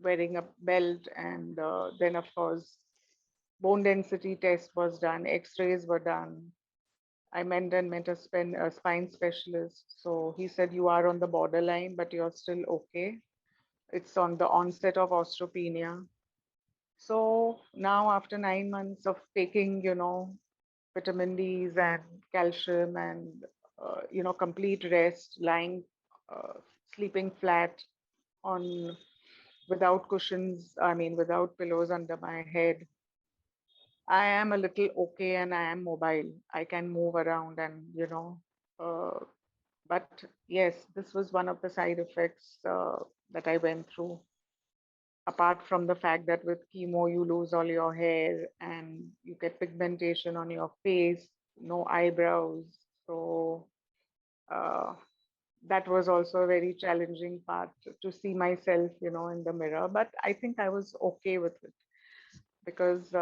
wearing a belt. And then, of course, bone density test was done, x-rays were done. I went and met a spine specialist. So he said, you are on the borderline, but you're still okay. It's on the onset of osteopenia. So now after 9 months of taking, vitamin D's and calcium and, complete rest, lying, sleeping flat on, without cushions, I mean, without pillows under my head, I am a little okay and I am mobile. I can move around and, uh, but yes, this was one of the side effects that I went through. Apart from the fact that with chemo, you lose all your hair and you get pigmentation on your face, no eyebrows. So uh, that was also a very challenging part to see myself, in the mirror. But I think I was okay with it, because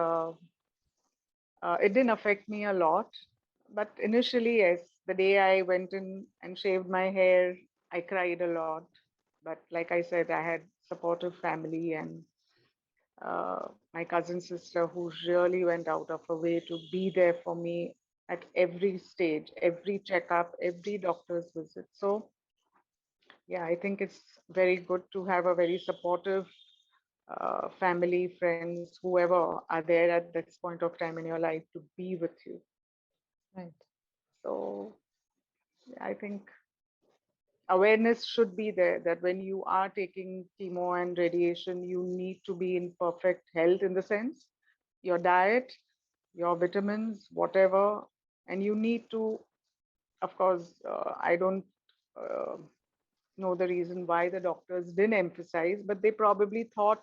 it didn't affect me a lot. But initially, yes, the day I went in and shaved my hair, I cried a lot. But like I said, I had supportive family and my cousin sister who really went out of her way to be there for me at every stage, every checkup, every doctor's visit. So yeah, I think it's very good to have a very supportive family, friends, whoever are there at this point of time in your life to be with you.
Right.
So I think awareness should be there that when you are taking chemo and radiation, you need to be in perfect health, in the sense your diet, your vitamins, whatever, and you need to, of course, I don't uh, know the reason why the doctors didn't emphasize, but they probably thought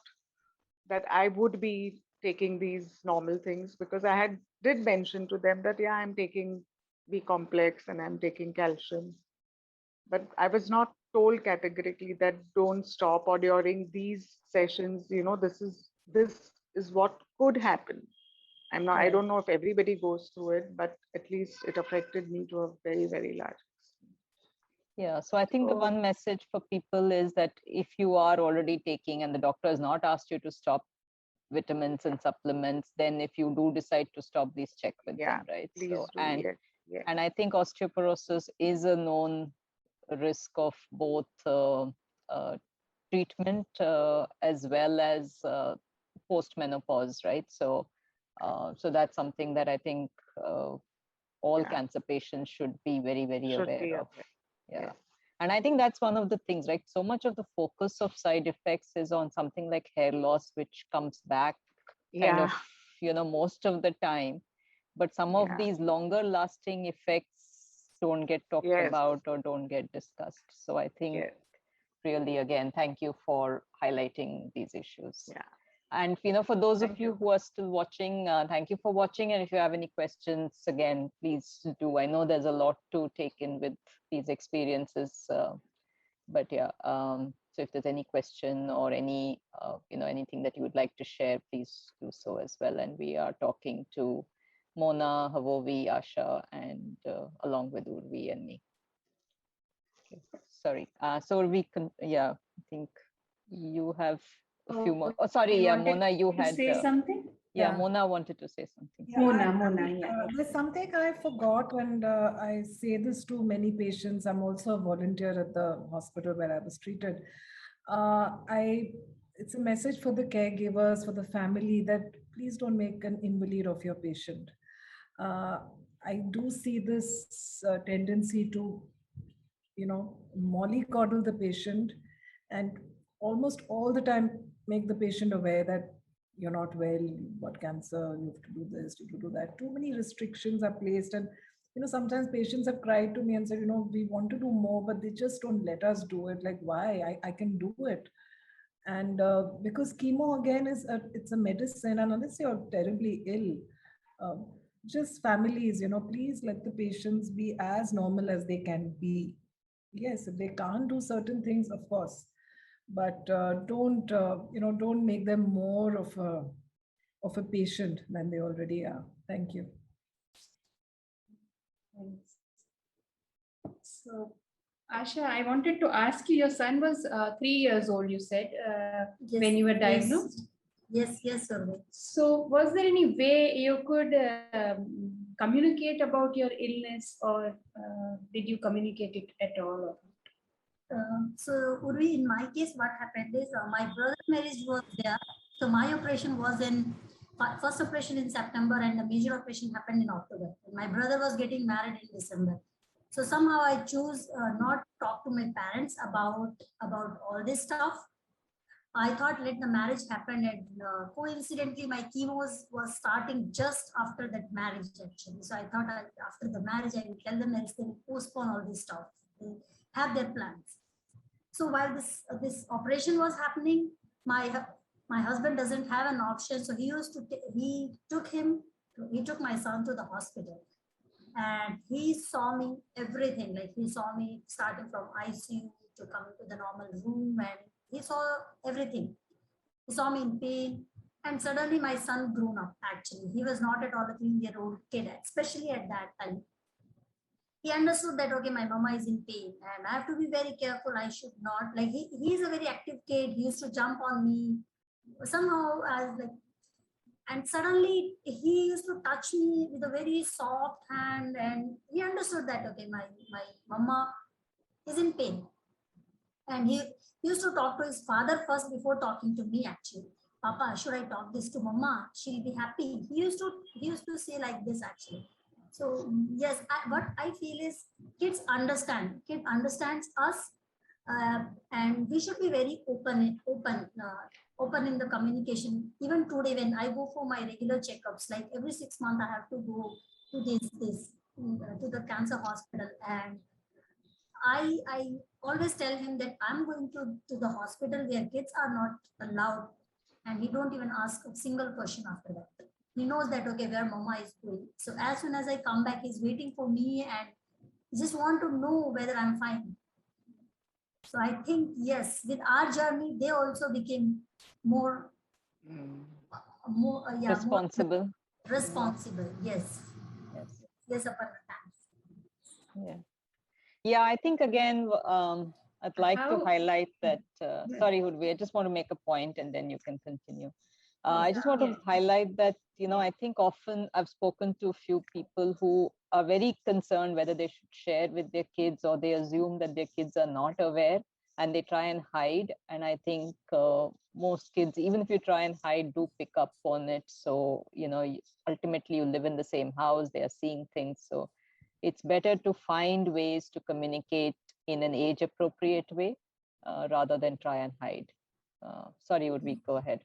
that I would be taking these normal things, because I had did mention to them that yeah, I'm taking B complex and I'm taking calcium. But I was not told categorically that don't stop, or during these sessions, this is what could happen. I
Right.
don't know if everybody goes through it, but at least it affected me to a very, very large extent.
Yeah. So I think the
So
one message for people is that if you are already taking and the doctor has not asked you to stop vitamins and supplements, then if you do decide to stop, these check with
yeah,
them, right?
please
So,
do.
and
Yes. Yes.
And I think osteoporosis is a known risk of both treatment as well as post-menopause, right? So, so that's something that I think all cancer patients should be very, very aware of. Yeah.
Yes.
And I think that's one of the things, right? So much of the focus of side effects is on something like hair loss, which comes back kind of, most of the time. But some of these longer lasting effects don't get talked about or don't get discussed. So I think really, again, thank you for highlighting these issues.
Yeah.
And for those of you who are still watching, thank you for watching. And if you have any questions, again, please do. I know there's a lot to take in with these experiences, but yeah. So if there's any question or any, anything that you would like to share, please do so as well. And we are talking to Mona, Havovi, Asha, and along with Urvi and me. Okay. Sorry. So Urvi, I think you have a few more. Oh, sorry. Yeah, Mona, you had
say something.
Yeah, Mona wanted to say something.
Yeah,
Mona.
There's something I forgot, and I say this to many patients. I'm also a volunteer at the hospital where I was treated. It's a message for the caregivers, for the family, that please don't make an invalid of your patient. I do see this tendency to, mollycoddle the patient, and almost all the time make the patient aware that you're not well, you've got cancer, you have to do this, you have to do that. Too many restrictions are placed, and sometimes patients have cried to me and said, we want to do more, but they just don't let us do it. Like, why? I can do it. And because chemo again it's a medicine, and unless you're terribly ill, just families, please let the patients be as normal as they can be. Yes, if they can't do certain things, of course, but don't make them more of a patient than they already are. Thank you.
Thanks. So, Asha, I wanted to ask you, your son was 3 years old, you said, when you were diagnosed?
Yes, Urvi.
So, was there any way you could communicate about your illness, or did you communicate it at all?
So, Urvi, in my case, what happened is my brother's marriage was there. So, my operation was first operation in September, and the major operation happened in October. And my brother was getting married in December. So, somehow I chose not to talk to my parents about all this stuff. I thought let the marriage happen, and coincidentally my chemo was starting just after that marriage actually. So I thought after the marriage I will tell them that they will postpone all this stuff. They have their plans. So while this operation was happening, my husband doesn't have an option. So he took my son to the hospital, and he saw me everything. Like he saw me starting from ICU to coming to the normal room, and he saw everything. He saw me in pain, and suddenly my son grew up. Actually, he was not at all a 3-year-old kid, especially at that time. He understood that, okay, my mama is in pain and I have to be very careful. I should not, like, he's a very active kid. He used to jump on me somehow as like, and suddenly he used to touch me with a very soft hand, and he understood that, okay, my mama is in pain. And he used to talk to his father first before talking to me actually. Papa, should I talk this to mama? She'll be happy. He used to say like this actually. So yes, what I feel is kids understand. Kid understands us, and we should be very open in the communication. Even today, when I go for my regular checkups, like every 6 months, I have to go to to the cancer hospital, and I always tell him that I'm going to the hospital where kids are not allowed, and he don't even ask a single question after that. He knows that, okay, where mama is going. So as soon as I come back, he's waiting for me and he just want to know whether I'm fine. So I think, yes, with our journey, they also became more
responsible.
More responsible, yes. Yes, Aparna,
thanks. Yeah, I think again, I'd like to highlight that. Sorry, Urvi, I just want to make a point and then you can continue. I just want to highlight that, I think often I've spoken to a few people who are very concerned whether they should share with their kids, or they assume that their kids are not aware and they try and hide. And I think most kids, even if you try and hide, do pick up on it. So, ultimately you live in the same house, they are seeing things. So it's better to find ways to communicate in an age appropriate way rather than try and hide. Sorry, Urvi, go ahead.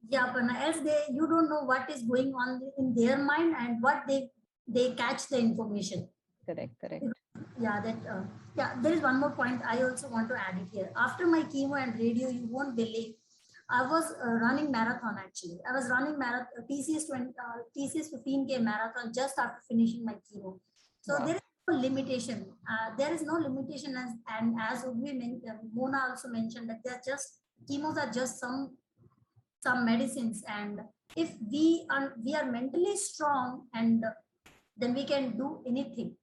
Yeah, Aparna, else you don't know what is going on in their mind and what they catch the information.
Correct.
Yeah, there is one more point I also want to add it here. After my chemo and radio, you won't believe, I was running marathon actually. I was running marathon TCS 15K marathon just after finishing my chemo. So there is no limitation. There is no limitation, as Mona also mentioned, that they're just chemos are just some medicines, and if we are mentally strong, and then we can do anything.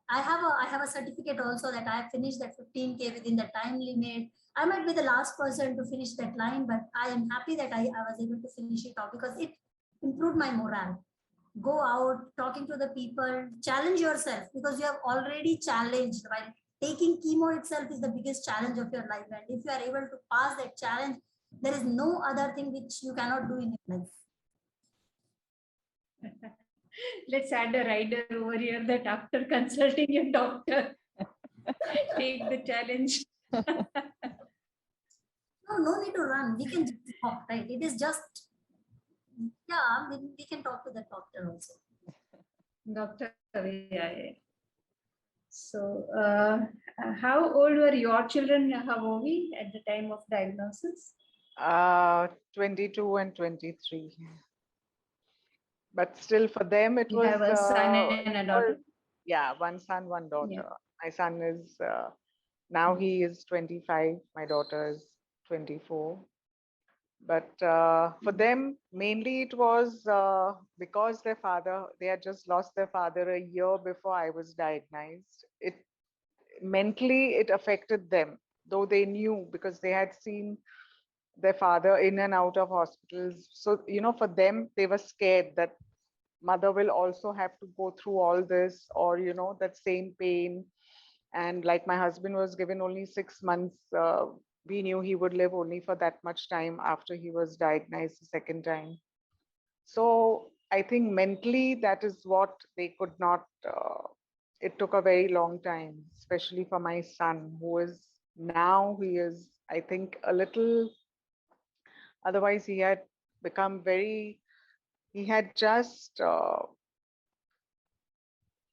I have a certificate also that I finished that 15K within the time limit. I might be the last person to finish that line, but I am happy that I was able to finish it off because it improved my morale. Go out, talking to the people, challenge yourself, because you have already challenged, right? Taking chemo itself is the biggest challenge of your life. And if you are able to pass that challenge, there is no other thing which you cannot do in your life.
Let's add a rider over here that after consulting a doctor, take the challenge.
No need to run. We can just talk, right? It is just, yeah, we can talk to the doctor also.
Doctor, yeah. So, how old were your children, Havovi, at the time of diagnosis?
22 and 23. But still, for them, it
You
was.
have a son and a daughter?
Yeah, one son, one daughter.
Yeah.
My son is now he is 25. My daughter is 24. But for them, mainly it was because they had just lost their father a year before I was diagnosed. Mentally, it affected them, though they knew because they had seen their father in and out of hospitals. So, for them, they were scared that mother will also have to go through all this, or, that same pain. And like my husband was given only 6 months, we knew he would live only for that much time after he was diagnosed the second time. So I think mentally that is what they could not, it took a very long time, especially for my son, who is now, he is, I think, a little, otherwise he had become very, he had just,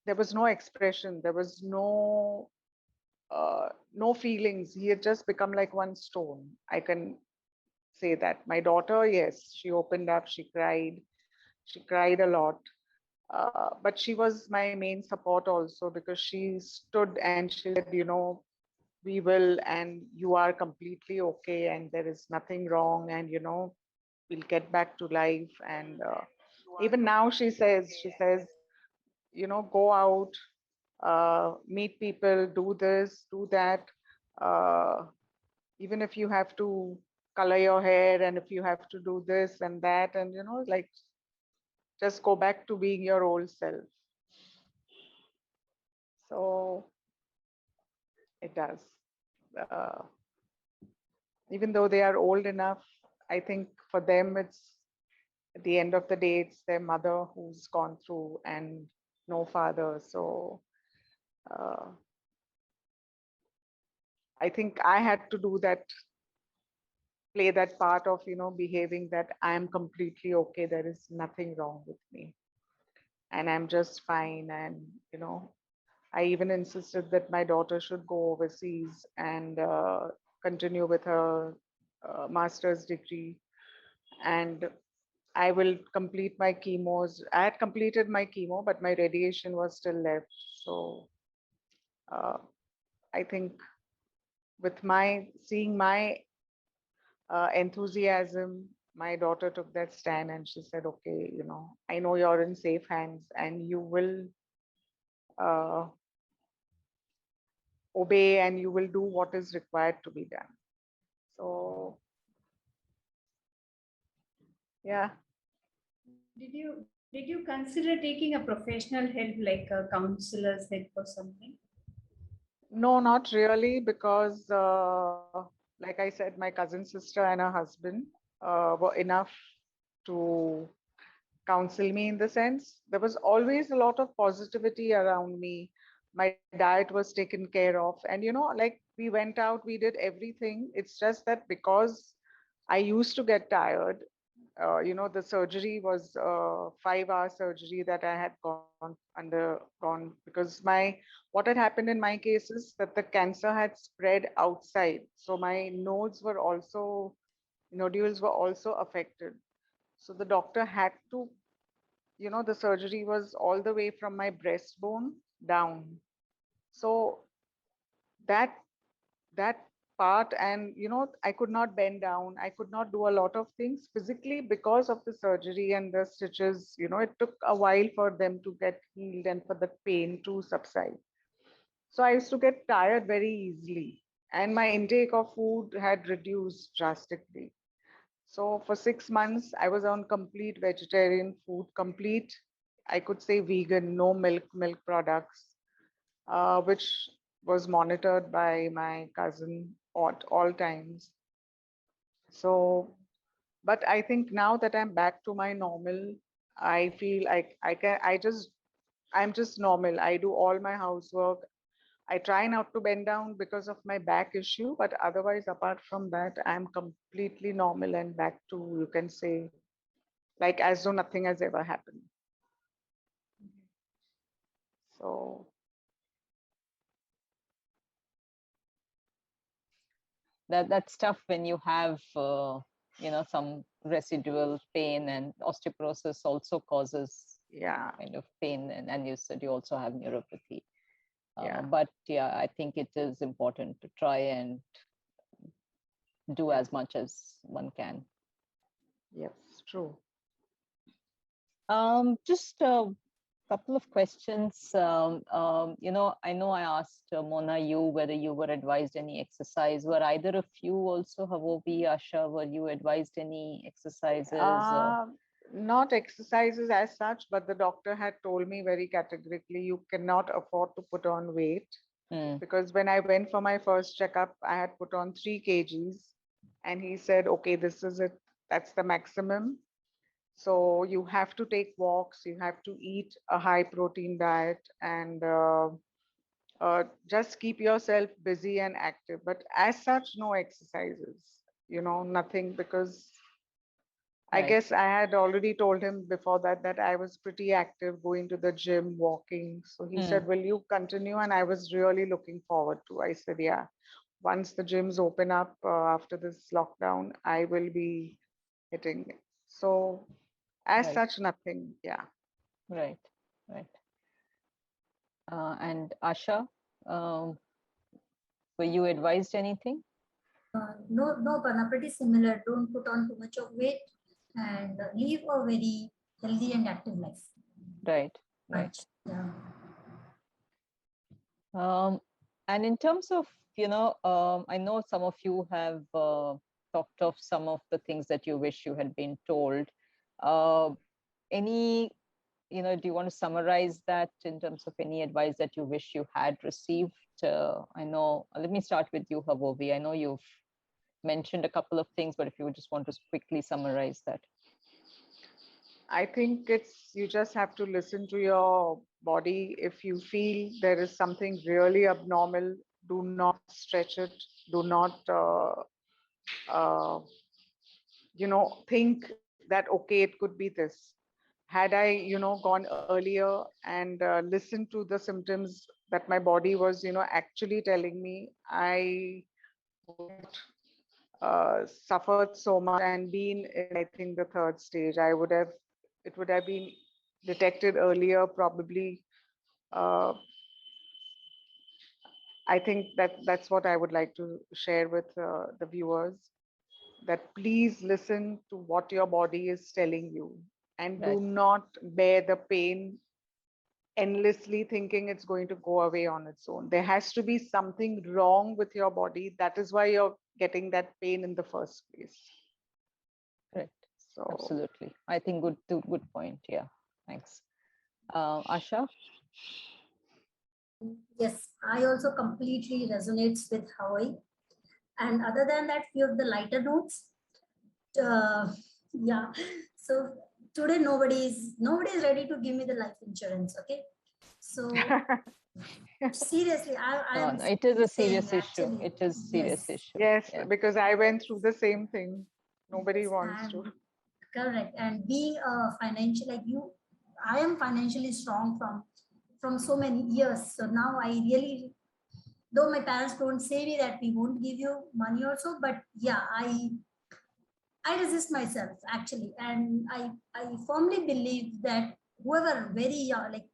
there was no expression, there was no feelings. He had just become like one stone. I can say that. My daughter, yes, she opened up, she cried a lot. But she was my main support also, because she stood and she said, we will, and you are completely okay, and there is nothing wrong, and we'll get back to life. And even now she says, go out, meet people, do this, do that. Even if you have to color your hair, and if you have to do this and that, and like, just go back to being your old self. So it does. Even though they are old enough, I think for them, it's at the end of the day, it's their mother who's gone through and no father. So I think I had to do that, play that part of, behaving that I am completely okay. There is nothing wrong with me. And I'm just fine. And, I even insisted that my daughter should go overseas and continue with her master's degree. And I will complete my chemos. I had completed my chemo, but my radiation was still left. So I think with seeing my enthusiasm, my daughter took that stand and she said, okay, I know you're in safe hands and you will obey and you will do what is required to be done. So Yeah.
Did you consider taking a professional help like a counselor's help or something?
No, not really, because like I said, my cousin sister and her husband were enough to counsel me. In the sense, there was always a lot of positivity around me. My diet was taken care of, and like we went out, we did everything. It's just that because I used to get tired, the surgery was a 5-hour surgery that I had undergone, because what had happened in my case is that the cancer had spread outside. So my nodules were also affected. So the doctor had to, the surgery was all the way from my breastbone down. So that that part, and I could not bend down, I could not do a lot of things physically because of the surgery and the stitches. It took a while for them to get healed and for the pain to subside. So I used to get tired very easily, and my intake of food had reduced drastically. So for 6 months I was on complete vegetarian food, complete, I could say vegan, no milk products, which was monitored by my cousin at all times. So, but I think now that I'm back to my normal, I feel like I'm just normal. I do all my housework. I try not to bend down because of my back issue, but otherwise, apart from that, I'm completely normal and back to, you can say, like as though nothing has ever happened. So,
That's tough when you have some residual pain, and osteoporosis also causes
yeah,
kind of pain, and you said you also have neuropathy.
yeah,
But yeah, I think it is important to try and do as much as one can.
yes, true.
Just a couple of questions. I know I asked Mona you whether you were advised any exercise. Were either of you also, Havovi, Asha, were you advised any exercises?
Not exercises as such, but the doctor had told me very categorically, you cannot afford to put on weight. Because when I went for my first checkup, I had put on 3 kgs, and he said, okay, this is it, that's the maximum. So you have to take walks, you have to eat a high protein diet, and just keep yourself busy and active. But as such, no exercises, nothing, because I
Right.
guess I had already told him before that I was pretty active, going to the gym, walking. So he said, will you continue? And I was really looking forward to. I said, yeah, once the gyms open up after this lockdown, I will be hitting it. So as
Right.
such, nothing. Yeah.
Right. And Asha, were you advised anything?
No, Aparna, pretty similar. Don't put on too much of weight and live a very healthy and active life.
Right.
Right. Yeah.
And in terms of, I know some of you have talked of some of the things that you wish you had been told. Any, do you want to summarize that in terms of any advice that you wish you had received? I know, let me start with you, Havovi. I know you've mentioned a couple of things, but if you just want to quickly summarize that.
I think you just have to listen to your body. If you feel there is something really abnormal, do not stretch it. Do not, think that, okay, it could be this. Had I, gone earlier and listened to the symptoms that my body was, actually telling me, I wouldn't suffered so much and been in, I think, the third stage. It would have been detected earlier, probably. Uh, I think that's what I would like to share with the viewers, that please listen to what your body is telling you, and
Right.
do not bear the pain endlessly thinking it's going to go away on its own. There has to be something wrong with your body. That is why you're getting that pain in the first place.
Correct.
So
Absolutely. I think good point. Yeah. Thanks. Asha?
Yes, I also completely resonates with Hawaii. And other than that, few of the lighter notes. Yeah. So today nobody is ready to give me the life insurance. Okay. So seriously, I am
No, it is a serious
saying
issue.
actually,
It is serious
yes,
issue.
yes,
Yeah.
because I went through the same thing. Nobody
yes,
wants to.
correct. And being a financial like you, I am financially strong from so many years. So now I really, though my parents don't say me that we won't give you money also, but yeah, I resist myself actually, and I firmly believe that whoever very young, like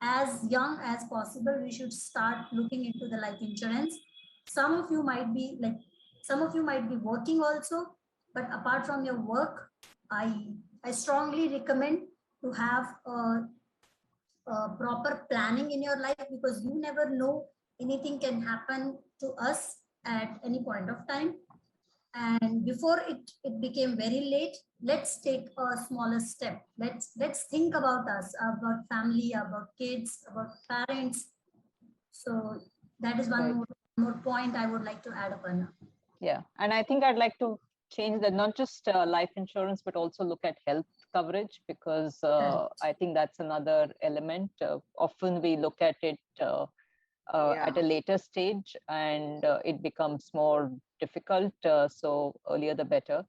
as young as possible, we should start looking into the life insurance. Some of you might be like, some of you might be working also, but apart from your work, I strongly recommend to have proper planning in your life, because you never know, anything can happen to us at any point of time. And before it became very late, let's take a smaller step. Let's think about us, about family, about kids, about parents. So that is one
Right.
more point I would like to add upon.
Yeah. And I think I'd like to change that, not just life insurance, but also look at health coverage, because I think that's another element. Often we look at it at a later stage, and it becomes more difficult. So earlier the better.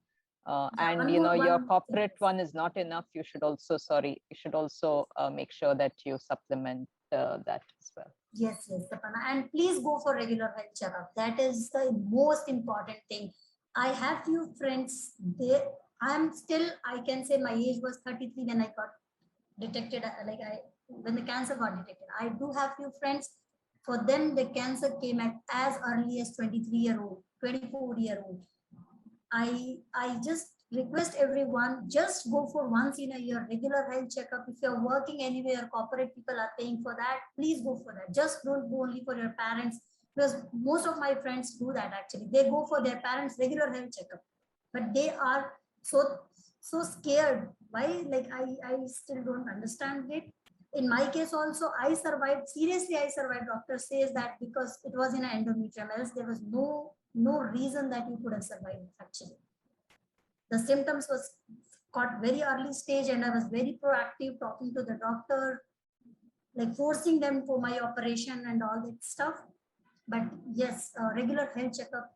And your corporate one is not enough. You should also, make sure that you supplement that as well.
Yes, Aparna. And please go for regular health checkup. That is the most important thing. I have few friends, I'm still, I can say my age was 33 when I got detected, when the cancer got detected. I do have few friends, for them the cancer came at as early as 23-year-old, 24-year-old. I just request everyone, just go for once in a year regular health checkup. If you're working anywhere, corporate people are paying for that, please go for that. Just don't go only for your parents, because most of my friends do that actually. They go for their parents regular health checkup, but they are so scared. Why? Like I still don't understand it. In my case also, I survived. Seriously, I survived. Doctor says that because it was in an endometrium, else there was no reason that you could have survived actually. The symptoms was caught very early stage, and I was very proactive, talking to the doctor, like forcing them for my operation and all that stuff. But yes, regular health checkup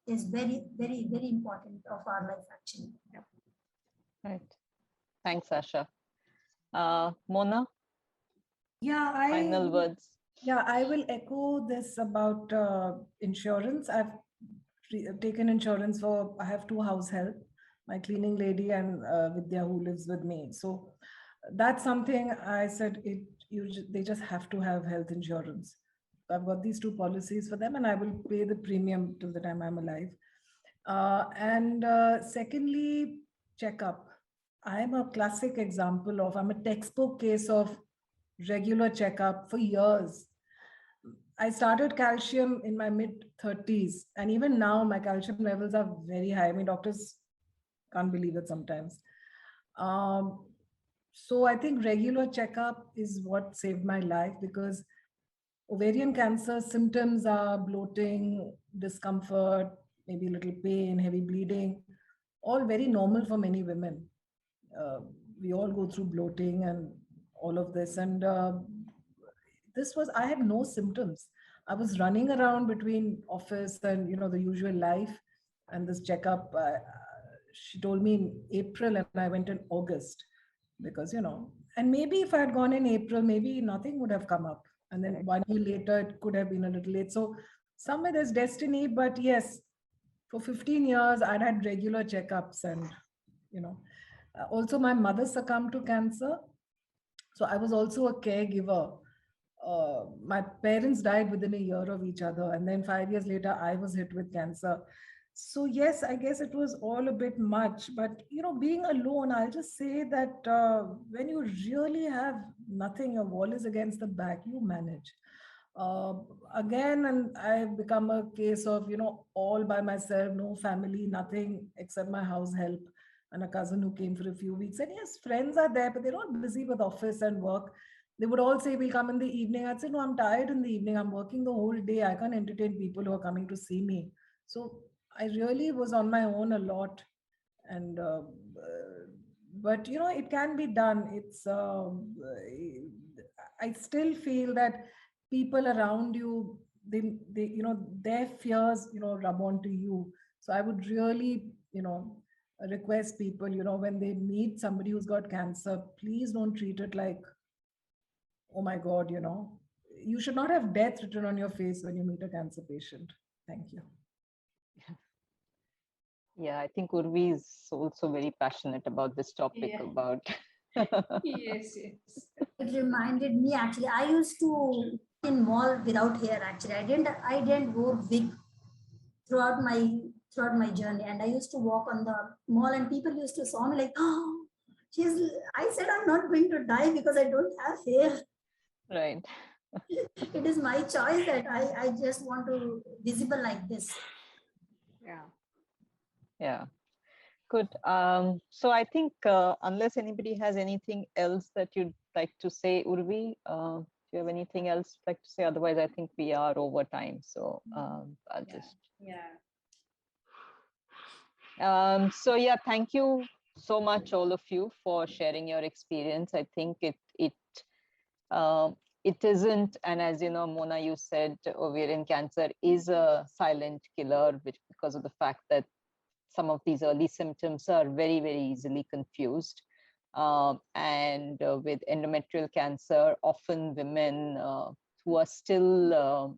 is very, very, very important of our life actually.
Right. Thanks, Asha. Mona?
Yeah,
Final words.
Yeah, I will echo this about insurance. I've taken insurance for, I have 2 house help, my cleaning lady and Vidya, who lives with me. So that's something I said, they just have to have health insurance. So I've got these 2 policies for them, and I will pay the premium till the time I'm alive. And secondly, checkup. I'm a classic example of, I'm a textbook case of regular checkup for years. I started calcium in my mid 30s, and even now my calcium levels are very high. I mean, doctors can't believe it sometimes. So I think regular checkup is what saved my life, because ovarian cancer symptoms are bloating, discomfort, maybe a little pain, heavy bleeding, all very normal for many women. We all go through bloating and all of this. And I had no symptoms. I was running around between office and, the usual life. And this checkup, she told me in April, and I went in August, because, and maybe if I had gone in April, maybe nothing would have come up. And then 1 year later, it could have been a little late. So somewhere there's destiny, but yes, for 15 years, I'd had regular checkups. And, also my mother succumbed to cancer. So I was also a caregiver. My parents died within a year of each other. And then 5 years later, I was hit with cancer. So yes, I guess it was all a bit much. But, being alone, I'll just say that when you really have nothing, your wall is against the back, you manage. Again, and I've become a case of, all by myself, no family, nothing except my house help. and a cousin who came for a few weeks. And yes, friends are there, but they're not busy with office and work. They would all say, we'll come in the evening. I'd say, no, I'm tired in the evening. I'm working the whole day. I can't entertain people who are coming to see me. So I really was on my own a lot. And, but, you know, it can be done. I still feel that people around you, you know, their fears, you know, rub onto you. So I would really, you know, request people, you know, when they meet somebody who's got cancer, please don't treat it like, oh my God, you know, you should not have death written on your face when you meet a cancer patient. Thank you.
Yeah, I think Urvi is also very passionate about this topic about.
Yes, yes.
It reminded me actually, I used to in mall without hair actually. I didn't wear wig throughout my journey. And I used to walk on the mall and people used to saw me like, oh, I said, I'm not going to die because I don't have hair.
Right.
It is my choice that I just want to visible like this.
Yeah.
Yeah. Good. So I think unless anybody has anything else that you'd like to say, Urvi, do you have anything else you'd like to say? Otherwise, I think we are over time. So I'll just. So yeah, thank you so much, all of you, for sharing your experience. I think it isn't, and as you know, Mona, you said ovarian cancer is a silent killer, which because of the fact that some of these early symptoms are very, very easily confused. And with endometrial cancer, often women who are still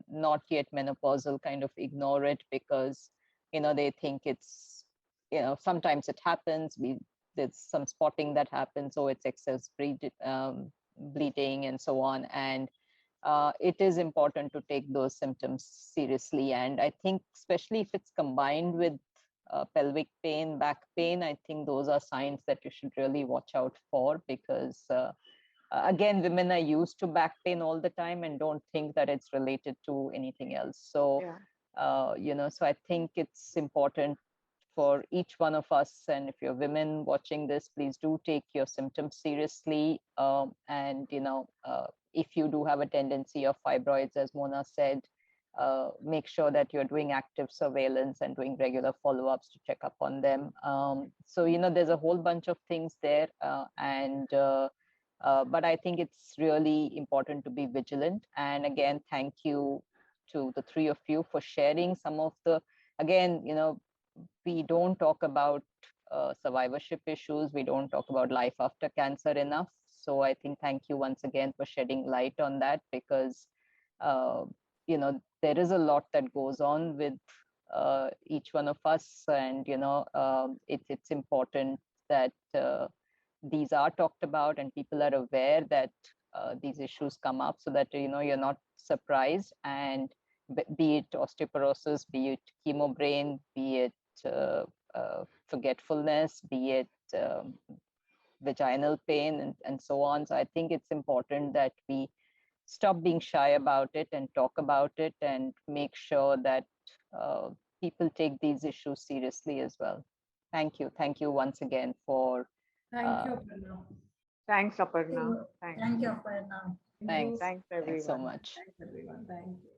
not yet menopausal kind of ignore it because, you know, they think it's, you know, sometimes it happens. There's some spotting that happens, so it's excess bleeding and so on. And it is important to take those symptoms seriously. And I think especially if it's combined with pelvic pain, back pain, I think those are signs that you should really watch out for because again, women are used to back pain all the time and don't think that it's related to anything else. So, you know, so I think it's important for each one of us. And if you're women watching this, please do take your symptoms seriously. And, you know, if you do have a tendency of fibroids, as Mona said, make sure that you're doing active surveillance and doing regular follow-ups to check up on them. So, you know, there's a whole bunch of things there. But I think it's really important to be vigilant. And again, thank you to the three of you for sharing some of the, again, you know, we don't talk about survivorship issues. We don't talk about life after cancer enough. So I think thank you once again for shedding light on that because, you know, there is a lot that goes on with each one of us. And, you know, it's important that these are talked about and people are aware that these issues come up so that, you know, you're not surprised. And be it osteoporosis, be it chemo brain, be it forgetfulness, be it vaginal pain and so on. So I think it's important that we stop being shy about it and talk about it and make sure that people take these issues seriously as well. Thank you. Thank you once again for.
Thank you, Aparna.
Thanks, Aparna.
Thank you, Aparna.
Thanks.
Thanks, everyone.
Thanks so much.
Thanks, everyone. Thank you.